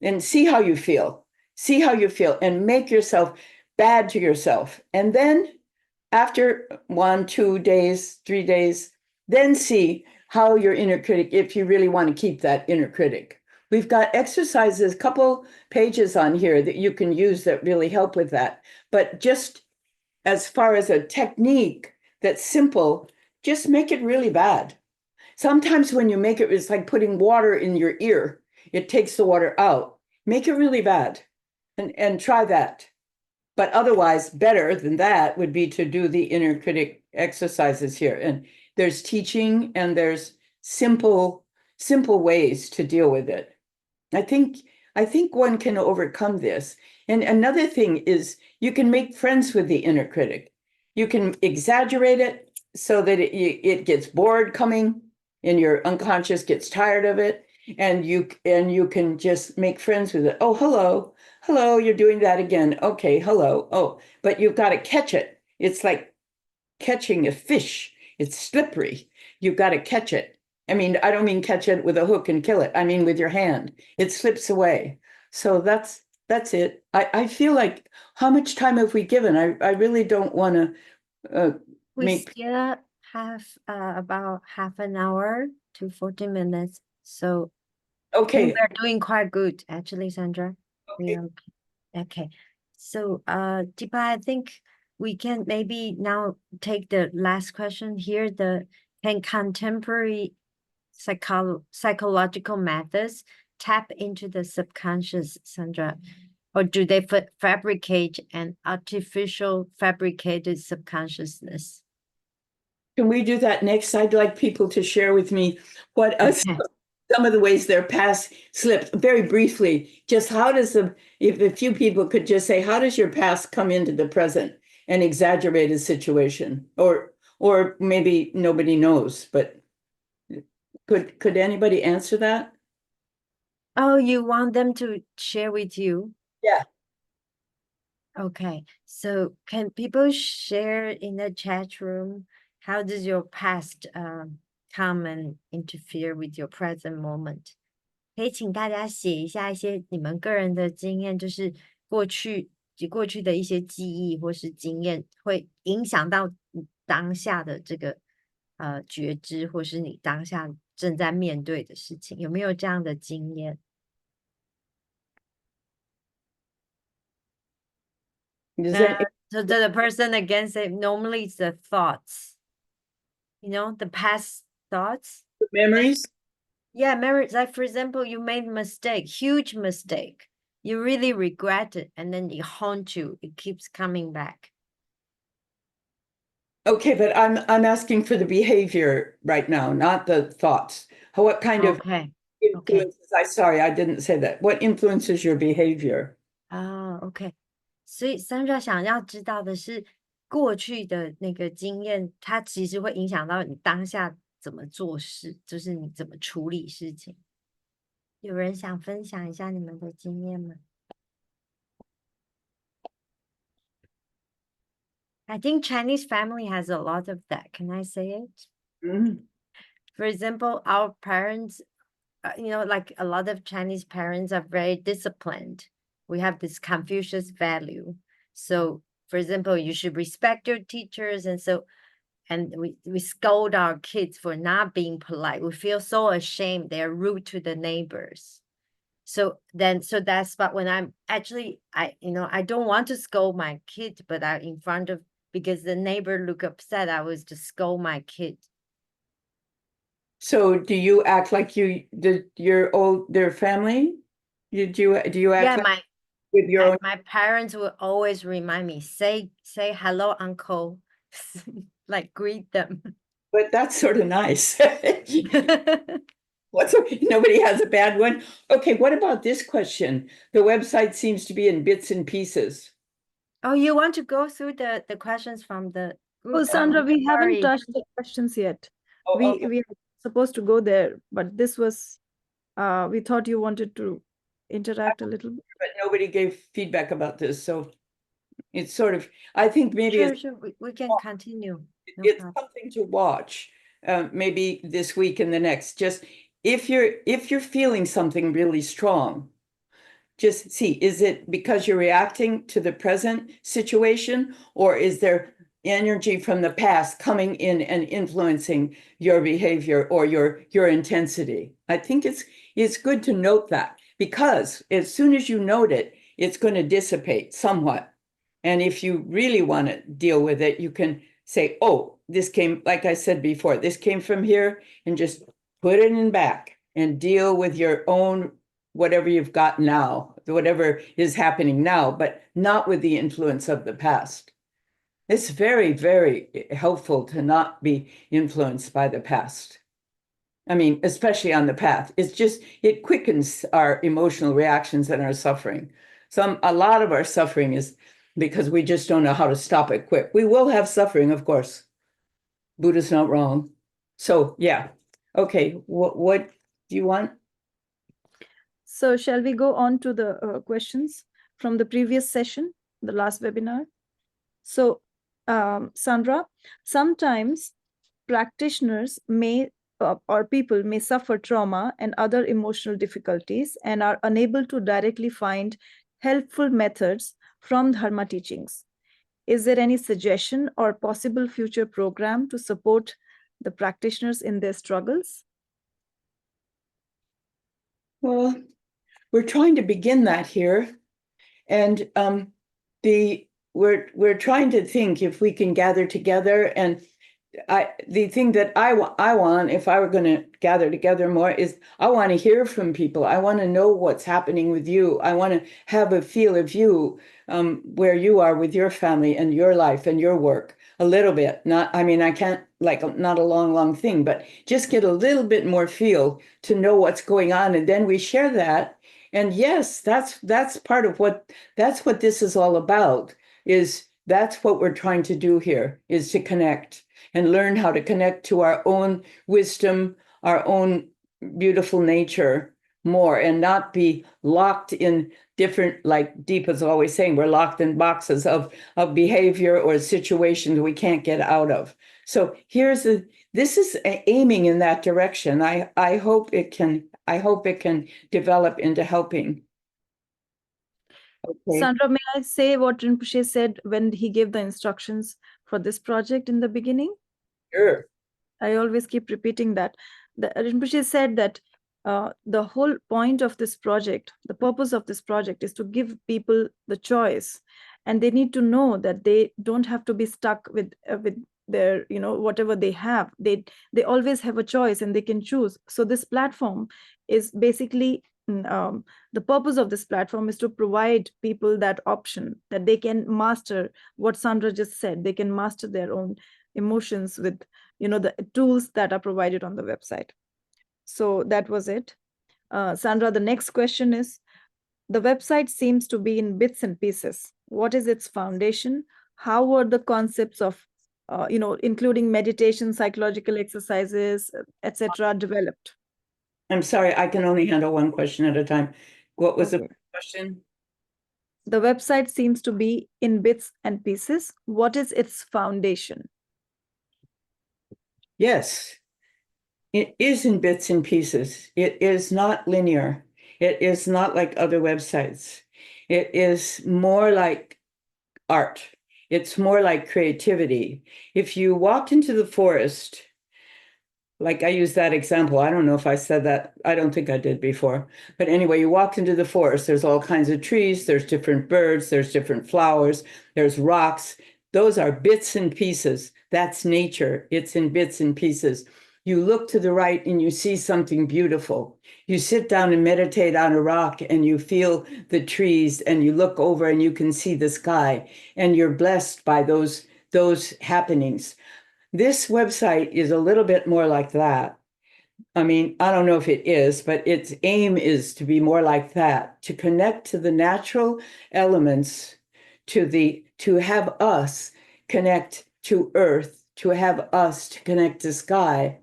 And see how you feel. See how you feel and make yourself bad to yourself. And then after 1, 2 days, 3 days, then see how your inner critic, if you really want to keep that inner critic. We've got exercises, a couple pages on here that you can use that really help with that. But just as far as a technique that's simple, just make it really bad. Sometimes when you make it, it's like putting water in your ear. It takes the water out. Make it really bad and try that. But otherwise, better than that would be to do the inner critic exercises here. And there's teaching and there's simple ways to deal with it. I think one can overcome this. And another thing is you can make friends with the inner critic. You can exaggerate it so that it gets bored coming and your unconscious gets tired of it. And you can just make friends with it. Oh, hello, you're doing that again. Okay, hello. Oh, but you've got to catch it. It's like catching a fish. It's slippery. You've got to catch it. I mean, I don't mean catch it with a hook and kill it. I mean with your hand. It slips away. So that's it. I feel like, how much time have we given? I really don't want to We make. still have about half an hour to 40 minutes. So I think Okay. we're doing quite good, actually, Sandra. We Okay. are okay. So, Deepa, I think we can maybe now take the last question here. Can contemporary psychological methods tap into the subconscious, Sandra? Or do they fabricate an artificial fabricated subconsciousness? Can we do that next? I'd like people to share with me what Okay. some of the ways their past slipped. Very briefly, just how does if a few people could just say, how does your past come into the present and exaggerate a situation? Or maybe nobody knows, but could anybody answer that? Oh, you want them to share with you? Yeah. Okay. So can people share in the chat room, how does your past come and interfere with your present moment? 可以请大家写一下一些你们个人的经验，就是过去的一些记忆或是经验，会影响到你当下的这个觉知，或是你当下正在面对的事情，有没有这样的经验？ Does that So the person again say normally it's the thoughts, the past thoughts. memories? Yeah, memories. Like for example, you made a mistake, huge mistake. You really regret it, and then it haunts you. It keeps coming back. Okay, but I'm asking for the behavior right now, not the thoughts. What kind of Okay. influences? Sorry, I didn't say that. What influences your behavior? OK. 所以 Sandra 想要知道的是，过去的那个经验，它其实会影响到你当下怎么做事，就是你怎么处理事情。有人想分享一下你们的经验吗？ I think Chinese family has a lot of that. Can I say it? For example, our parents, like a lot of Chinese parents are very disciplined. We have this Confucius value. So, for example, you should respect your teachers. And we scold our kids for not being polite. We feel so ashamed. They're rude to the neighbors. So that's but when I'm actually, I don't want to scold my kid, but I'm in front of, because the neighbor look upset, I was to scold my kid. So do you act like their family? Do you act like with your own? My parents will always remind me, say hello, uncle, like greet them. But that's sort of nice. Nobody has a bad one. Okay, what about this question? The website seems to be in bits and pieces. Oh, you want to go through the questions from the group? Oh, Sandra, we haven't Sorry. touched the questions yet. Oh, okay. We are supposed to go there, but this was, we thought you wanted to interact a little bit. But nobody gave feedback about this, so it's sort of, I think maybe Sure, we can continue. No it's problem. something to watch, maybe this week and the next. Just if you're feeling something really strong, just see, is it because you're reacting to the present situation, or is there energy from the past coming in and influencing your behavior or your intensity. I think it's good to note that, because as soon as you note it, it's going to dissipate somewhat. And if you really want to deal with it, you can say, oh, this came, like I said before, this came from here, and just put it in back and deal with your own, whatever you've got now, whatever is happening now, but not with the influence of the past. It's very, very helpful to not be influenced by the past. I mean, especially on the path. It quickens our emotional reactions and our suffering. A lot of our suffering is because we just don't know how to stop it quick. We will have suffering, of course. Buddha's not wrong. So, yeah. Okay, what do you want? So shall we go on to the questions from the previous session, the last webinar? So, Sandra, sometimes practitioners may or people may suffer trauma and other emotional difficulties and are unable to directly find helpful methods from Dharma teachings. Is there any suggestion or possible future program to support the practitioners in their struggles? Well, we're trying to begin that here, and we're trying to think if we can gather together. And the thing that I want, if I were going to gather together more, is I want to hear from people. I want to know what's happening with you. I want to have a feel of you, where you are with your family and your life and your work a little bit. I can't, not a long thing, but just get a little bit more feel to know what's going on. And then we share that. And yes, that's part of that's what this is all about, that's what we're trying to do here, is to connect and learn how to connect to our own wisdom, our own beautiful nature more, and not be locked in different, like Deepa's always saying, we're locked in boxes of behavior or situations we can't get out of. So this is aiming in that direction. I hope it can develop into helping. Okay. Sandra, may I say what Rinpoche said when he gave the instructions for this project in the beginning? Sure. I always keep repeating that. The Rinpoche said that the whole point of this project, the purpose of this project, is to give people the choice, and they need to know that they don't have to be stuck with their, whatever they have. They always have a choice and they can choose. So this platform is basically the purpose of this platform is to provide people that option, that they can master what Sandra just said. They can master their own emotions with the tools that are provided on the website. So that was it. Sandra, the next question is, the website seems to be in bits and pieces. What is its foundation? How were the concepts of including meditation, psychological exercises, etc., developed? I'm sorry, I can only handle one question at a time. What was Okay. the question? The website seems to be in bits and pieces. What is its foundation? Yes, it is in bits and pieces. It is not linear. It is not like other websites. It is more like art. It's more like creativity. If you walked into the forest, like I use that example, I don't know if I said that, I don't think I did before. But anyway, you walked into the forest, there's all kinds of trees, there's different birds, there's different flowers, there's rocks. Those are bits and pieces. That's nature. It's in bits and pieces. You look to the right and you see something beautiful. You sit down and meditate on a rock and you feel the trees, and you look over and you can see the sky, and you're blessed by those happenings. This website is a little bit more like that. I mean, I don't know if it is, but its aim is to be more like that, to connect to the natural elements, to have us connect to earth, to have us to connect to sky,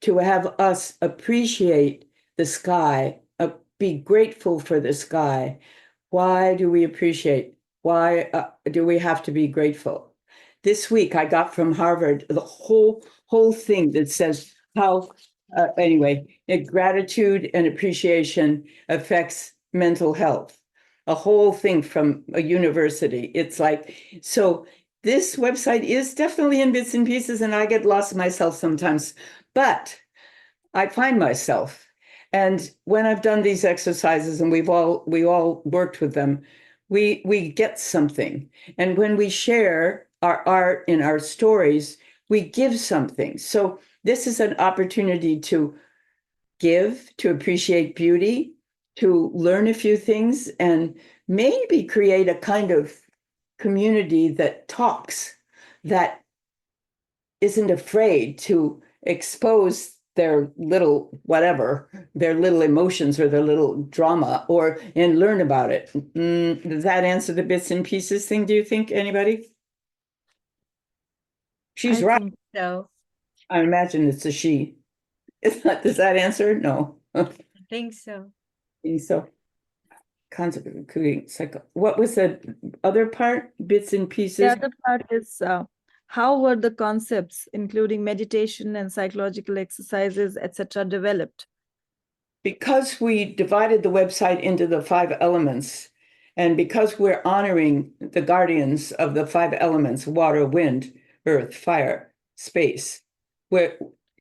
to have us appreciate the sky, be grateful for the sky. Why do we appreciate? Why do we have to be grateful? This week I got from Harvard the whole thing that says how, gratitude and appreciation affects mental health. A whole thing from a university. It's like, so this website is definitely in bits and pieces, and I get lost myself sometimes, but I find myself. And when I've done these exercises and we all worked with them, we get something. And when we share our art in our stories, we give something. So this is an opportunity to give, to appreciate beauty, to learn a few things, and maybe create a kind of community that talks, that isn't afraid to expose their little whatever, their little emotions or their little drama, and learn about it. Does that answer the bits and pieces thing, do you think, anybody? She's I right. think so. I imagine it's a she. Does that answer? No. I think so. So concept of including what was the other part? Bits and pieces. The other part is how were the concepts, including meditation and psychological exercises, etc., developed? Because we divided the website into the 5 elements, and because we're honoring the guardians of the 5 elements, water, wind, earth, fire, space, where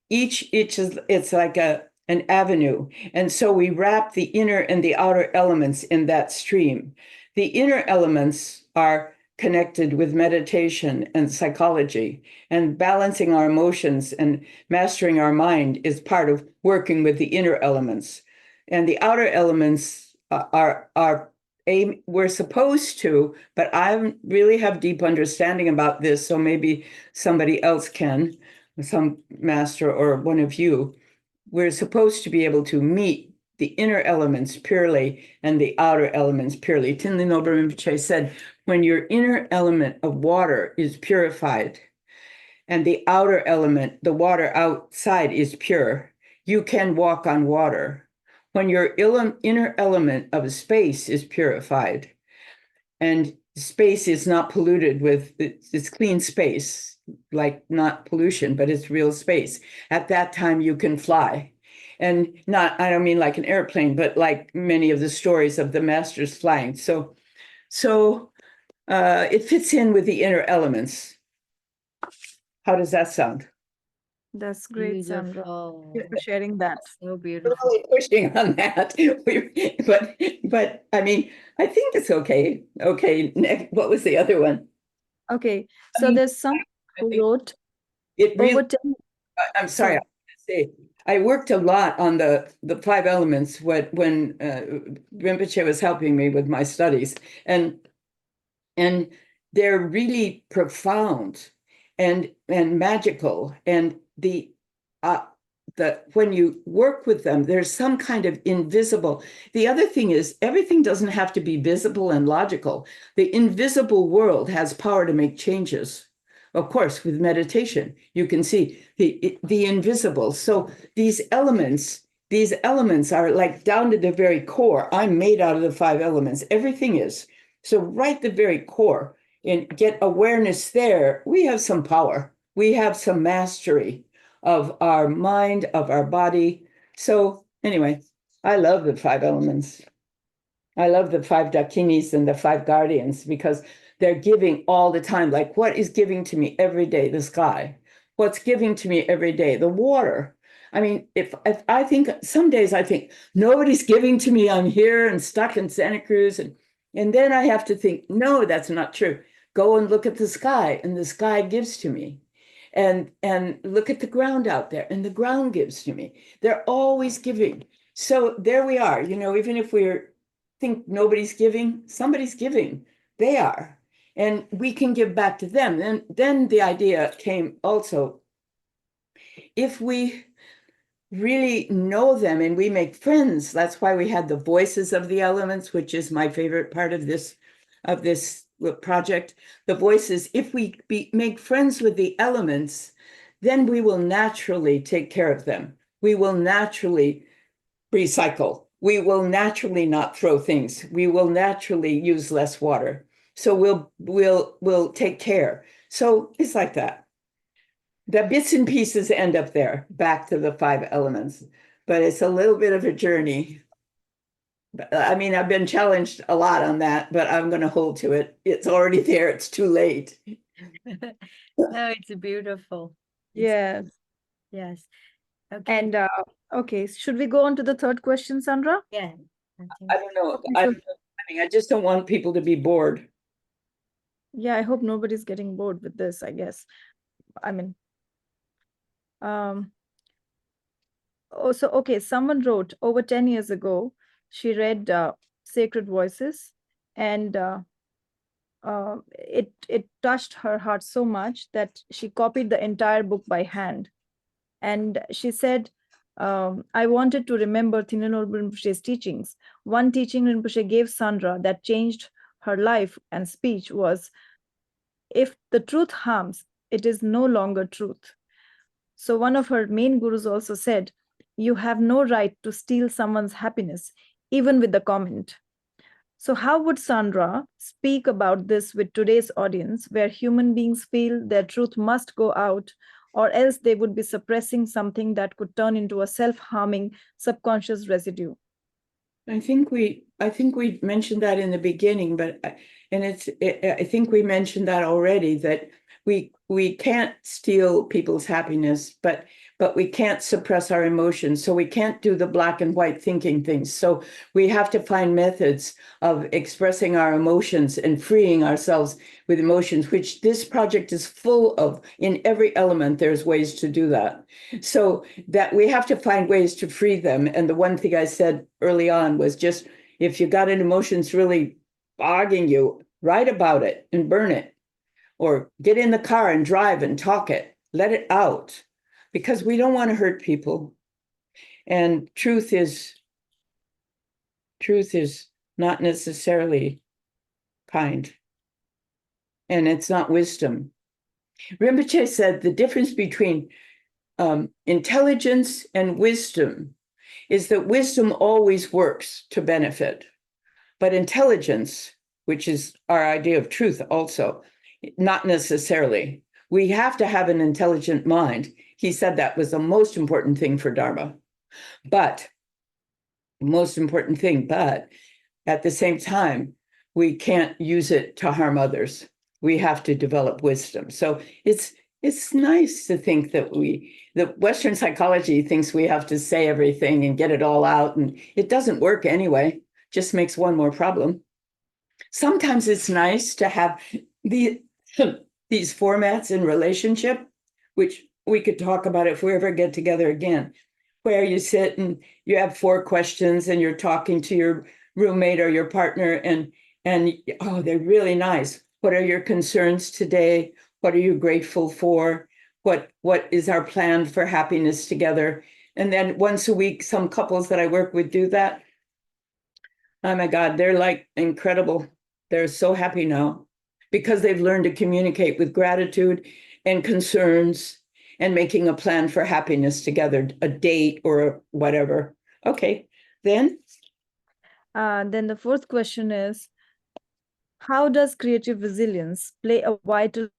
each is, it's like an avenue. And so we wrap the inner and the outer elements in that stream. The inner elements are connected with meditation and psychology, and balancing our emotions and mastering our mind is part of working with the inner elements. And the outer elements we're supposed to, but I really have deep understanding about this, so maybe somebody else can, some master or one of you. We're supposed to be able to meet the inner elements purely and the outer elements purely. Tinley Noble Rinpoche said, when your inner element of water is purified and the outer element, the water outside, is pure, you can walk on water. When your inner element of space is purified and space is not polluted with, it's clean space, like not pollution, but it's real space, at that time you can fly. And not, I don't mean like an airplane, but like many of the stories of the masters flying. So it fits in with the inner elements. How does that sound? That's great, Sandra. Beautiful. Thank you for sharing that. So beautiful. Really pushing on that, but I mean, I think it's okay. Okay, next, what was the other one? Okay, I so mean, there's some I who think wrote it really. over 10. I'm sorry, Sorry. I was gonna say, I worked a lot on the 5 elements when Rinpoche was helping me with my studies, and they're really profound and magical, and the when you work with them, there's some kind of invisible. The other thing is, everything doesn't have to be visible and logical. The invisible world has power to make changes. Of course, with meditation, you can see the invisible. So these elements are like down to the very core. I'm made out of the 5 elements. Everything is. So right the very core, and get awareness there, we have some power. We have some mastery of our mind, of our body. So anyway, I love the 5 elements. I love the 5 dakinis and the 5 guardians, because they're giving all the time. Like, what is giving to me every day? The sky. What's giving to me every day? The water. I mean, if I think, some days I think nobody's giving to me, I'm here and stuck in Santa Cruz, and then I have to think, no, that's not true. Go and look at the sky, and the sky gives to me. And look at the ground out there, and the ground gives to me. They're always giving. So there we are, even if we think nobody's giving, somebody's giving. They are. And we can give back to them. And then the idea came also, if we really know them and we make friends, that's why we had the voices of the elements, which is my favorite part of this project. The voices, if we make friends with the elements, then we will naturally take care of them. We will naturally recycle. We will naturally not throw things. We will naturally use less water. So we'll take care. So it's like that. The bits and pieces end up there, back to the 5 elements, but it's a little bit of a journey. I mean, I've been challenged a lot on that, but I'm going to hold to it. It's already there. It's too late. No, it's beautiful. It's, Yes. yes. Okay. And okay, should we go on to the third question, Sandra? Yeah. I think I don't know. Okay, so I just don't want people to be bored. yeah, I hope nobody's getting bored with this, I guess. I mean, oh, so okay, someone wrote over 10 years ago, she read Sacred Voices, and it touched her heart so much that she copied the entire book by hand. And she said, I wanted to remember Thinanorbu Rinpoche's teachings. One teaching Rinpoche gave Sandra that changed her life and speech was, if the truth harms, it is no longer truth. So one of her main gurus also said, you have no right to steal someone's happiness, even with the comment. So how would Sandra speak about this with today's audience, where human beings feel their truth must go out, or else they would be suppressing something that could turn into a self-harming subconscious residue? I think we mentioned that in the beginning, but I think we mentioned that already, that we can't steal people's happiness, but we can't suppress our emotions. So we can't do the black and white thinking things. So we have to find methods of expressing our emotions and freeing ourselves with emotions, which this project is full of. In every element, there's ways to do that. So that we have to find ways to free them. And the one thing I said early on was just, if you got an emotion's really bogging you, write about it and burn it, or get in the car and drive and talk it, let it out, because we don't want to hurt people. And truth is not necessarily kind, and it's not wisdom. Rinpoche said the difference between intelligence and wisdom is that wisdom always works to benefit, but intelligence, which is our idea of truth also, not necessarily. We have to have an intelligent mind. He said that was the most important thing for Dharma, but at the same time, we can't use it to harm others. We have to develop wisdom. So it's nice to think that Western psychology thinks we have to say everything and get it all out, and it doesn't work anyway, just makes one more problem. Sometimes it's nice to have these formats in relationship, which we could talk about if we ever get together again, where you sit and you have 4 questions and you're talking to your roommate or your partner, and oh, they're really nice. What are your concerns today? What are you grateful for? What is our plan for happiness together? And then once a week, some couples that I work with do that. Oh my God, they're like incredible. They're so happy now because they've learned to communicate with gratitude and concerns and making a plan for happiness together, a date or whatever. Okay, then The fourth question is, how does creative resilience play a vital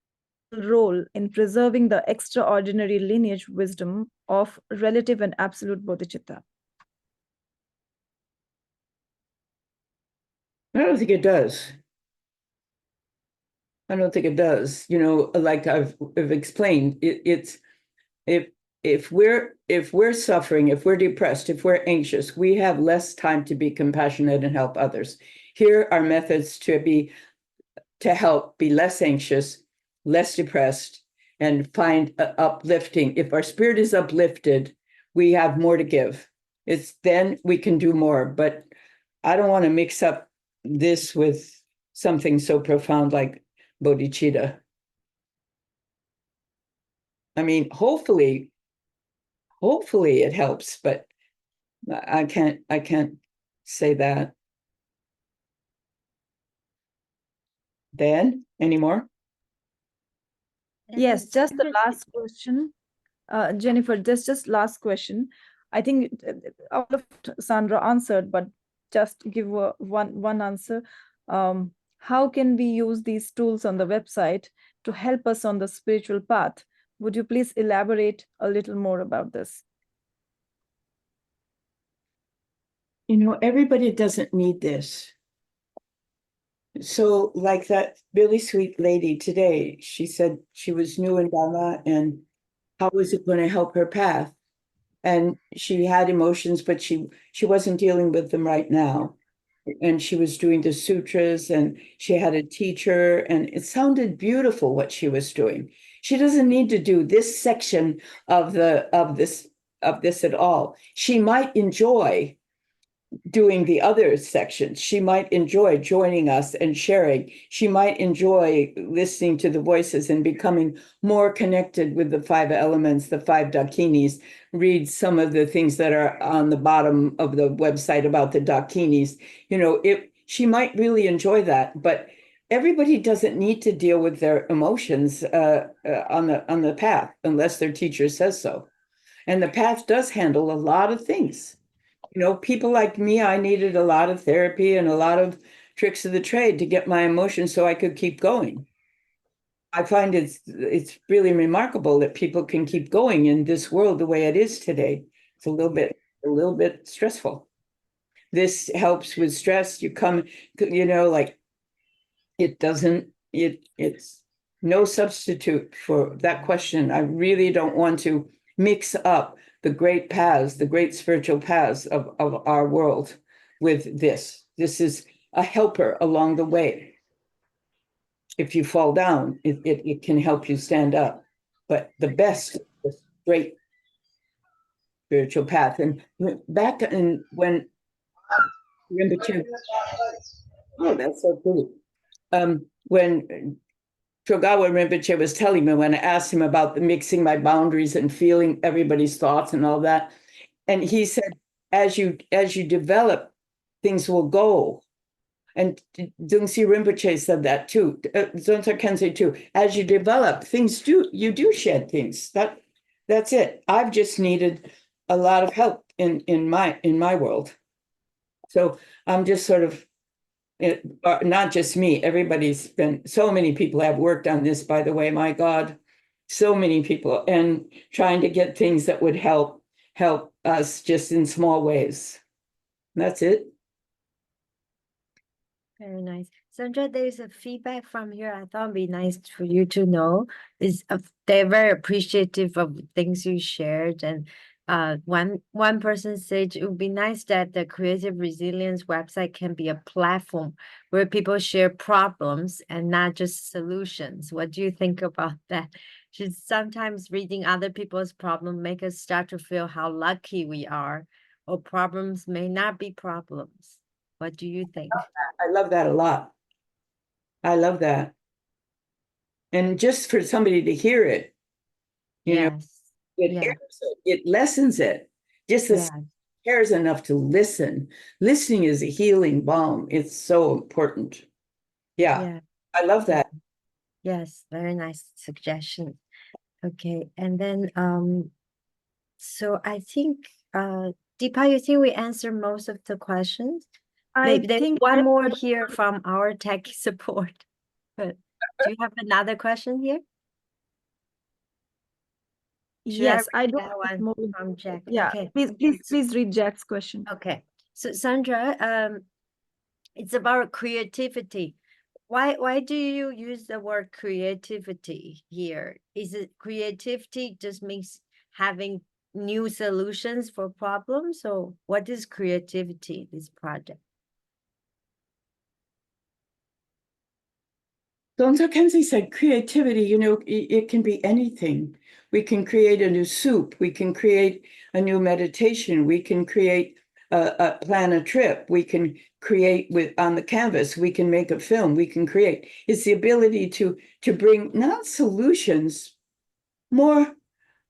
role in preserving the extraordinary lineage wisdom of relative and absolute bodhicitta? I don't think it does. I don't think it does. You know, like I've explained, it's if we're suffering, if we're depressed, if we're anxious, we have less time to be compassionate and help others. Here are methods to help be less anxious, less depressed, and find uplifting. If our spirit is uplifted, we have more to give. It's then we can do more. But I don't want to mix up this with something so profound like bodhicitta. I mean, hopefully it helps, but I can't say that. Dan, any more? Yes, just the last question. Jennifer, just last question. I think all of Sandra answered, but just give one answer. How can we use these tools on the website to help us on the spiritual path? Would you please elaborate a little more about this? You know, everybody doesn't need this. So like that really sweet lady today, she said she was new in Dharma and how was it going to help her path? And she had emotions, but she wasn't dealing with them right now. And she was doing the sutras and she had a teacher and it sounded beautiful what she was doing. She doesn't need to do this section of this at all. She might enjoy doing the other sections. She might enjoy joining us and sharing. She might enjoy listening to the voices and becoming more connected with the five elements, the five dakinis. Read some of the things that are on the bottom of the website about the dakinis. She might really enjoy that, but everybody doesn't need to deal with their emotions on the path unless their teacher says so. And the path does handle a lot of things. People like me, I needed a lot of therapy and a lot of tricks of the trade to get my emotions so I could keep going. I find it's really remarkable that people can keep going in this world the way it is today. It's a little bit stressful. This helps with stress. You come, like it's no substitute for that question. I really don't want to mix up the great paths, the great spiritual paths of our world with this. This is a helper along the way. If you fall down, it can help you stand up. But the best, the straight spiritual path. And back in when Rinpoche, oh, that's so pretty. When Shogawa Rinpoche was telling me when I asked him about the mixing my boundaries and feeling everybody's thoughts and all that. And he said, as you develop, things will go. And Dungsi Rinpoche said that too. Zonta Kensei too. As you develop, you do shed things. That's it. I've just needed a lot of help in my world. So I'm just sort of, not just me, everybody's been, so many people have worked on this, by the way, my God, so many people, and trying to get things that would help us just in small ways. That's it. Very nice. Sandra, there's a feedback from here. I thought it'd be nice for you to know. They're very appreciative of things you shared. And one person said it would be nice that the Creative Resilience website can be a platform where people share problems and not just solutions. What do you think about that? Should sometimes reading other people's problems make us start to feel how lucky we are, or problems may not be problems? What do you think? I love that a lot. I love that. And just for somebody to hear it, Yes. it lessens it. Just as cares enough to listen. Listening is a healing balm. It's so important. Yeah. I love that. Yes, very nice suggestion. Okay, and then so I think Deepa, you think we answered most of the questions? Maybe there's one more here from our tech support. But do you have another question here? Yes, I do have one from Jack. Yeah, Okay. please read Jack's question. Okay. So Sandra, it's about creativity. Why do you use the word creativity here? Is it creativity just means having new solutions for problems? So what is creativity, this project? Gonzo Kenzie said creativity, it can be anything. We can create a new soup. We can create a new meditation. We can create plan a trip. We can create on the canvas. We can make a film. We can create. It's the ability to bring not solutions, more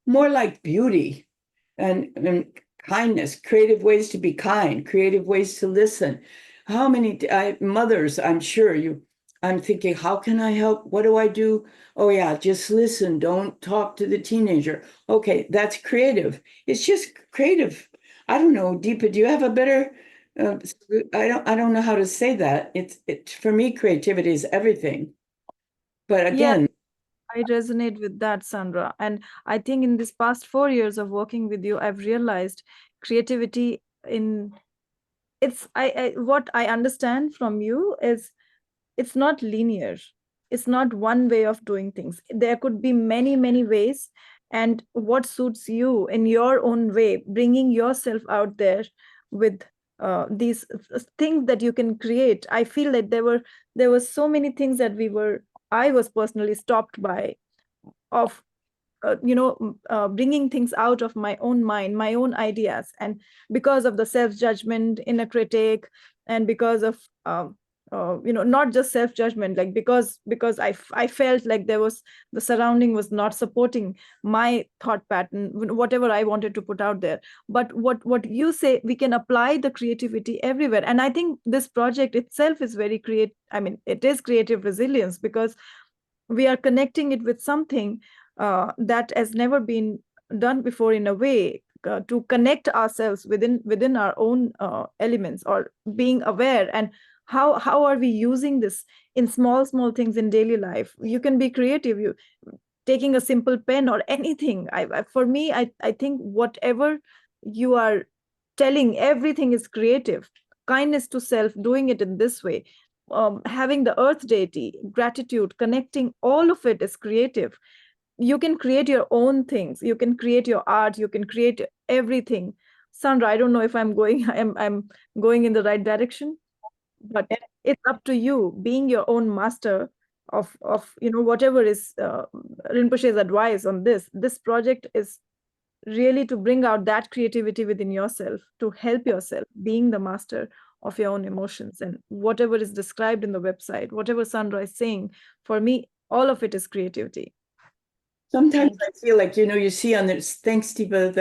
like beauty and kindness, creative ways to be kind, creative ways to listen. How many mothers, I'm sure I'm thinking, how can I help? What do I do? Oh yeah, just listen. Don't talk to the teenager. Okay, that's creative. It's just creative. I don't know, Deepa, do you have a better? I don't know how to say that. It's for me, creativity is everything. But again, I resonate with that, Sandra. And I think in this past 4 years of working with you, I've realized creativity what I understand from you is it's not linear. It's not one way of doing things. There could be many, many ways. And what suits you in your own way, bringing yourself out there with these things that you can create. I feel that there were so many things that I was personally stopped by of bringing things out of my own mind, my own ideas, and because of the self-judgment, inner critic, and because of not just self-judgment, like because I felt like the surrounding was not supporting my thought pattern, whatever I wanted to put out there. But what you say, we can apply the creativity everywhere, and I think this project itself is very it is creative resilience, because we are connecting it with something that has never been done before, in a way, to connect ourselves within our own elements, or being aware. And how are we using this in small things in daily life? You can be creative, you taking a simple pen or anything. For me, I think whatever you are telling, everything is creative. Kindness to self, doing it in this way, having the earth deity, gratitude, connecting, all of it is creative. You can create your own things, you can create your art, you can create everything. Sandra, I don't know if I'm going I'm going in the right direction, but it's up to you, being your own master of whatever is Rinpoche's advice on this project is really to bring out that creativity within yourself, to help yourself being the master of your own emotions. And whatever is described in the website, whatever Sandra is saying, for me, all of it is creativity. Sometimes I feel like, you see on this, thanks, Deepa,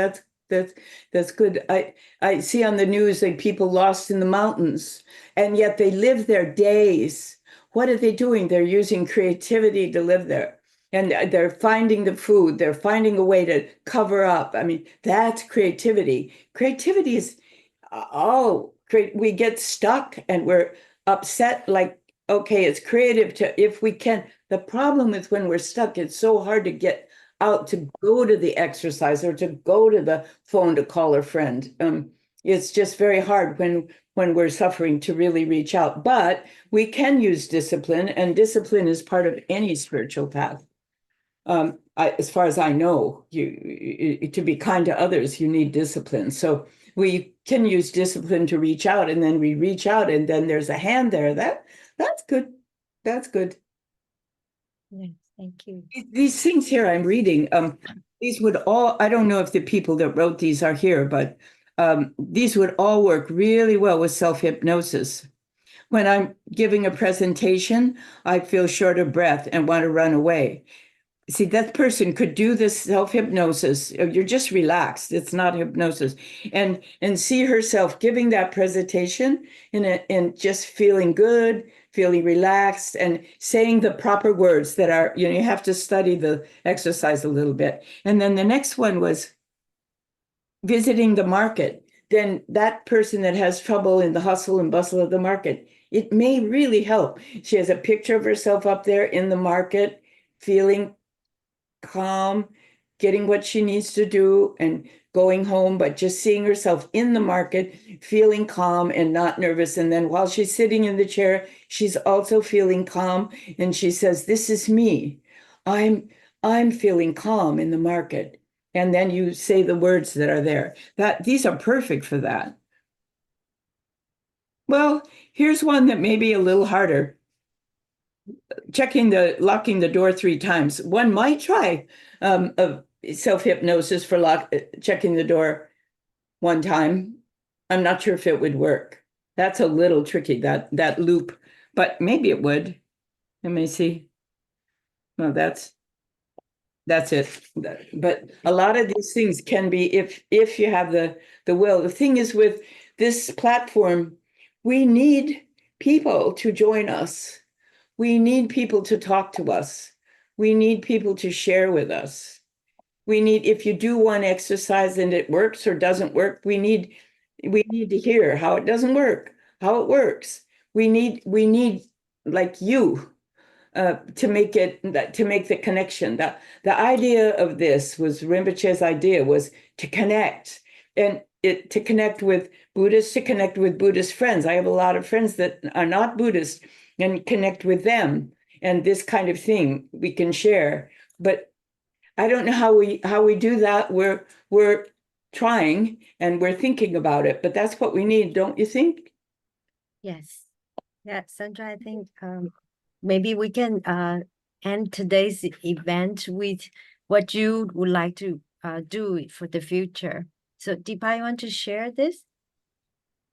that's good. I see on the news like people lost in the mountains, and yet they live their days. What are they doing? They're using creativity to live there. And they're finding the food, they're finding a way to cover up. I mean, that's creativity. Creativity is, we get stuck and we're upset, like, okay, it's creative if we can. The problem is when we're stuck, it's so hard to get out, to go to the exercise or to go to the phone to call a friend. It's just very hard when we're suffering to really reach out. But we can use discipline, and discipline is part of any spiritual path. As far as I know, to be kind to others, you need discipline. So we can use discipline to reach out, and then we reach out, and then there's a hand there. That's good. That's good. Yes, thank you. These things here I'm reading, these would all, I don't know if the people that wrote these are here, but these would all work really well with self-hypnosis. When I'm giving a presentation, I feel short of breath and want to run away. See, that person could do this self-hypnosis. You're just relaxed. It's not hypnosis. And see herself giving that presentation and just feeling good, feeling relaxed, and saying the proper words that are, you have to study the exercise a little bit. And then the next one was visiting the market. Then that person that has trouble in the hustle and bustle of the market, it may really help. She has a picture of herself up there in the market, feeling calm, getting what she needs to do and going home, but just seeing herself in the market, feeling calm and not nervous. And then while she's sitting in the chair, she's also feeling calm. And she says, this is me. I'm feeling calm in the market. And then you say the words that are there. These are perfect for that. Well, here's one that may be a little harder. Locking the door 3 times. One might try a self-hypnosis for checking the door 1 time. I'm not sure if it would work. That's a little tricky, that loop, but maybe it would. Let me see. No, that's it. But a lot of these things can be if you have the will. The thing is, with this platform, we need people to join us. We need people to talk to us. We need people to share with us. If you do one exercise and it works or doesn't work, we need to hear how it doesn't work, how it works. We need like you to make the connection. The idea of this was Rinpoche's idea, was to connect, and to connect with Buddhists, to connect with Buddhist friends. I have a lot of friends that are not Buddhist, and connect with them, and this kind of thing we can share. But I don't know how we do that. We're trying and we're thinking about it, but that's what we need, don't you think? Yes. Yeah, Sandra, I think maybe we can end today's event with what you would like to do for the future. So Deepa, you want to share this?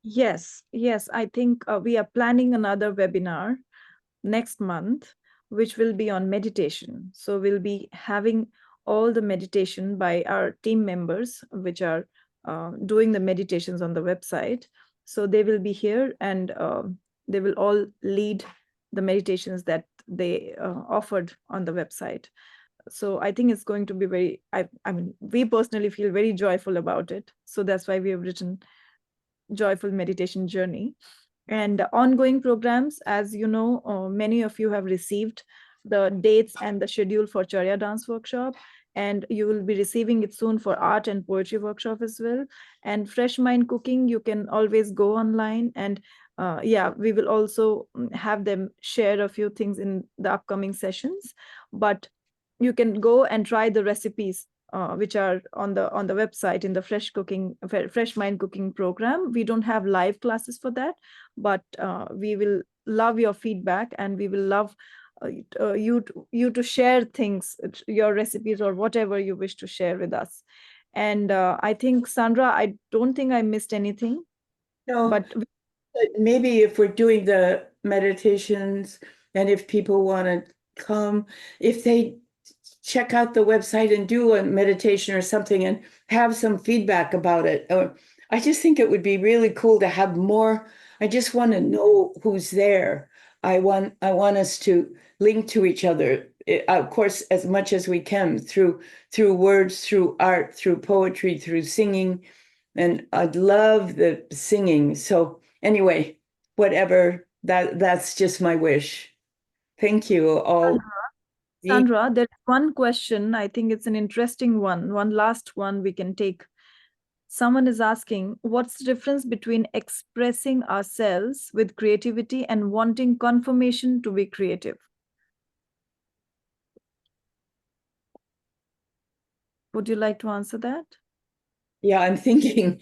Yes, yes. I think we are planning another webinar next month, which will be on meditation. So we'll be having all the meditation by our team members, which are doing the meditations on the website. So they will be here, and they will all lead the meditations that they offered on the website. So I think it's going to be very, I mean, we personally feel very joyful about it. So that's why we have written Joyful Meditation Journey. And ongoing programs, as you know, many of you have received the dates and the schedule for Charya dance workshop, and you will be receiving it soon for art and poetry workshop as well. And fresh mind cooking, you can always go online, and yeah, we will also have them share a few things in the upcoming sessions, but you can go and try the recipes which are on the website in the fresh mind cooking program. We don't have live classes for that, but we will love your feedback, and we will love you to share things, your recipes or whatever you wish to share with us. And I think, Sandra, I don't think I missed anything, No, but maybe if we're doing the meditations and if people want to come, if they check out the website and do a meditation or something and have some feedback about it. I just think it would be really cool to have more. I just want to know who's there. I want us to link to each other, of course, as much as we can through words, through art, through poetry, through singing. And I'd love the singing. So anyway, whatever, that's just my wish. Thank you all. Sandra, there's one question. I think it's an interesting one. One last one we can take. Someone is asking, what's the difference between expressing ourselves with creativity and wanting confirmation to be creative? Would you like to answer that? Yeah, I'm thinking,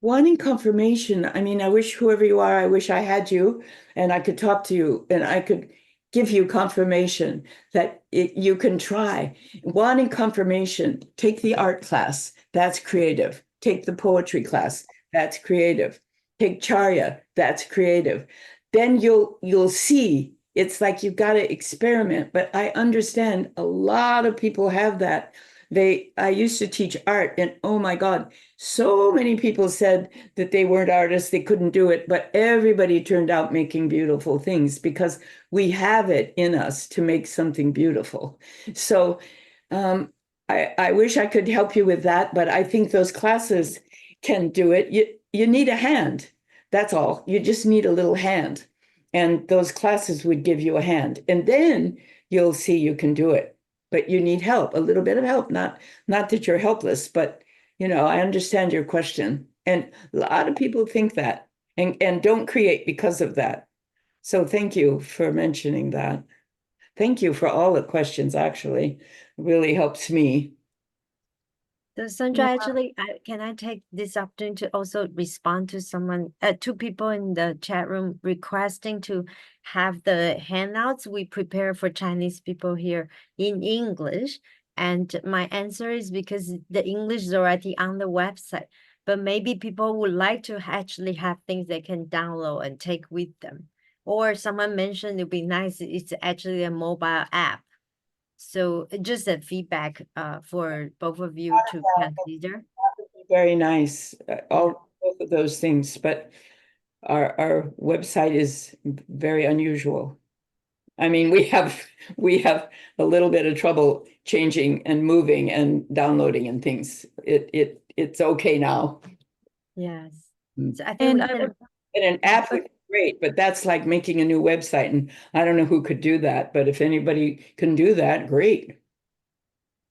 wanting confirmation. I mean, I wish whoever you are, I wish I had you and I could talk to you and I could give you confirmation that you can try. Wanting confirmation, take the art class, that's creative. Take the poetry class, that's creative. Take Charya, that's creative. Then you'll see. It's like you've got to experiment, but I understand a lot of people have that. I used to teach art, and oh my God, so many people said that they weren't artists, they couldn't do it, but everybody turned out making beautiful things because we have it in us to make something beautiful. So I wish I could help you with that, but I think those classes can do it. You need a hand. That's all. You just need a little hand. And those classes would give you a hand. And then you'll see you can do it. But you need help, a little bit of help. Not that you're helpless, but I understand your question. And a lot of people think that and don't create because of that. So thank you for mentioning that. Thank you for all the questions, actually. It really helps me. So Sandra, actually, can I take this opportunity to also respond to someone, two people in the chat room requesting to have the handouts we prepare for Chinese people here in English. And my answer is because the English is already on the website, but maybe people would like to actually have things they can download and take with them. Or someone mentioned it'd be nice, it's actually a mobile app. So just a feedback for both of you to consider. Very nice, both of those things, but our website is very unusual. I mean, we have a little bit of trouble changing and moving and downloading and things. It's okay now. Yes. Mm. So I think we can, And an app would be great, but that's like making a new website, and I don't know who could do that, but if anybody can do that, great.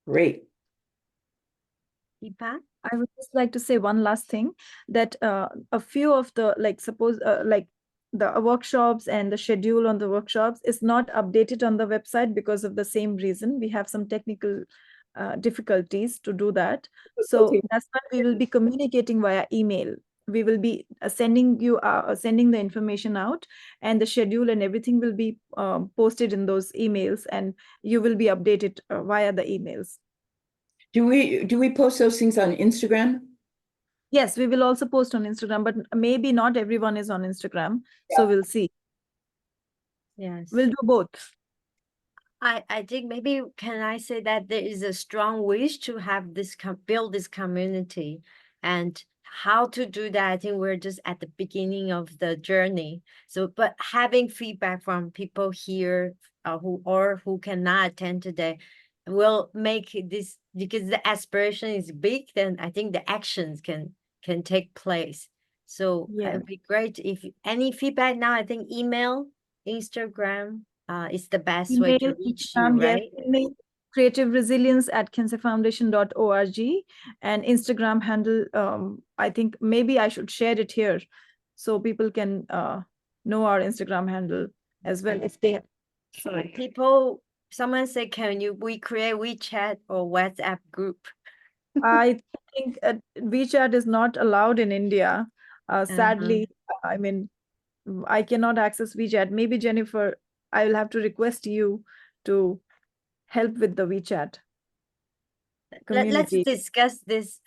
Great. Deepa? I would just like to say one last thing, that a few of the, like, suppose like the workshops and the schedule on the workshops is not updated on the website because of the same reason. We have some technical difficulties to do that. So Okay. that's why we will be communicating via email. We will be sending the information out, and the schedule and everything will be posted in those emails, and you will be updated via the emails. Do we post those things on Instagram? Yes, we will also post on Instagram, but maybe not everyone is on Instagram. So we'll see. Yes. We'll do both. I think maybe can I say that there is a strong wish to have this build this community, and how to do that, I think we're just at the beginning of the journey. So, but having feedback from people here who cannot attend today will make this, because the aspiration is big, then I think the actions can take place. So it Yeah. would be great if any feedback now. I think email, Instagram is the best way to Email, reach you, yes, right? email creativeresilience@cancerfoundation.org, and Instagram handle. I think maybe I should share it here so people can know our Instagram handle as well if they. Sorry. People, someone say, we create WeChat or WhatsApp group? I think WeChat is not allowed in India. Sadly, I mean, I cannot access WeChat. Maybe Jennifer, I will have to request you to help with the WeChat Let's community. discuss this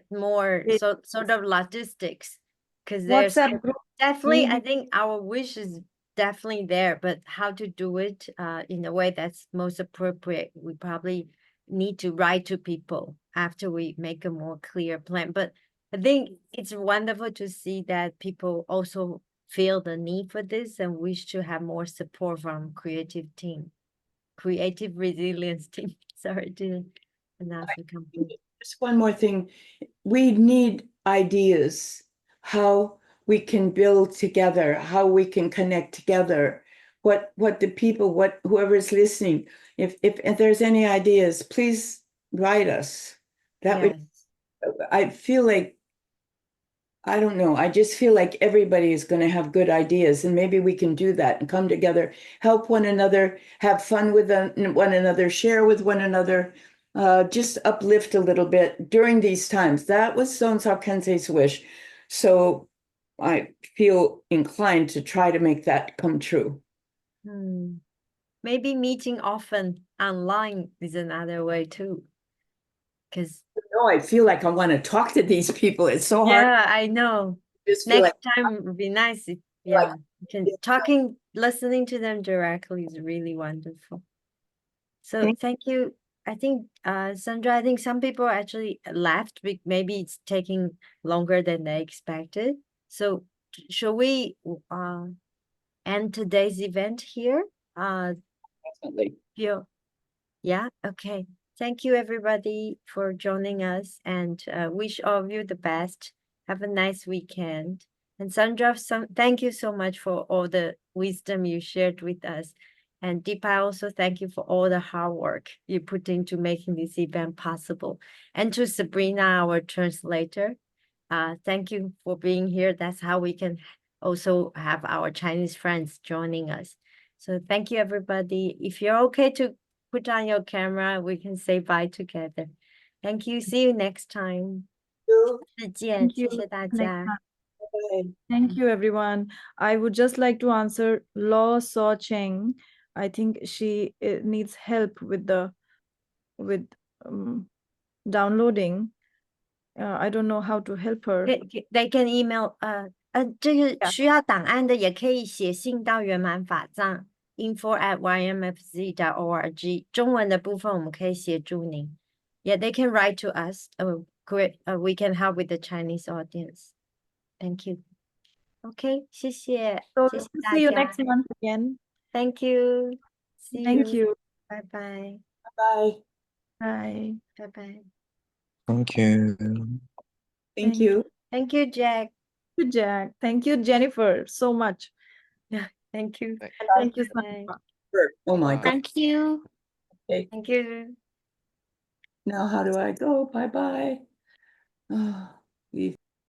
more, It- so sort of logistics, because there's WhatsApp group. definitely, I maybe- think our wish is definitely there, but how to do it in a way that's most appropriate, we probably need to write to people after we make a more clear plan. But I think it's wonderful to see that people also feel the need for this and wish to have more support from creative resilience team. Sorry to announce the company. Just one more thing. We need ideas how we can build together, how we can connect together. What the people, whoever's listening, if there's any ideas, please write us. That would, I feel like, I don't know, I just feel like everybody is going to have good ideas, and maybe we can do that and come together, help one another, have fun with one another, share with one another, just uplift a little bit during these times. That was Sonsao Kensei's wish. So I feel inclined to try to make that come true. Maybe meeting often online is another way too. Because No, I feel like I want to talk to these people. It's so hard. yeah, I know. Just feel Next like, time would be nice if, like- you can listening to them directly is really wonderful. So thank you. I think Sandra, I think some people actually left. Maybe it's taking longer than they expected. So shall we end today's event here? definitely. Yeah, okay. Thank you everybody for joining us, and wish all of you the best. Have a nice weekend. And Sandra, thank you so much for all the wisdom you shared with us. And Deepa, also thank you for all the hard work you put into making this event possible. And to Sabrina, our translator, thank you for being here. That's how we can also have our Chinese friends joining us. So thank you, everybody. If you're okay to put on your camera, we can say bye together. Thank you. See you next time. 再见， Thank 谢 you. 谢大 Next 家。 time. Thank you, everyone. I would just like to answer Law Saw Cheng. I think she needs help with downloading. I don't know how to help her. They can email 这个需要档案的也可以写信到圆满法藏 info@ymfz.org 中文的部分我们可以协助您。Yeah, they can write to us. Great. We can help with the Chinese audience. Thank you. Okay, 谢谢， So 谢谢 see you 大家。 next month again. Thank you. See Thank you. Bye bye. Bye. Bye. Bye bye. Thank you. Thank you. Thank you, Jack. Thank you, Jack. Thank you, Jennifer, so much. Thank you. And thank you, Bye. Sandra. Oh my God. Thank you. Okay. Thank you. Now, how do I go? Bye-bye. Oh, leave.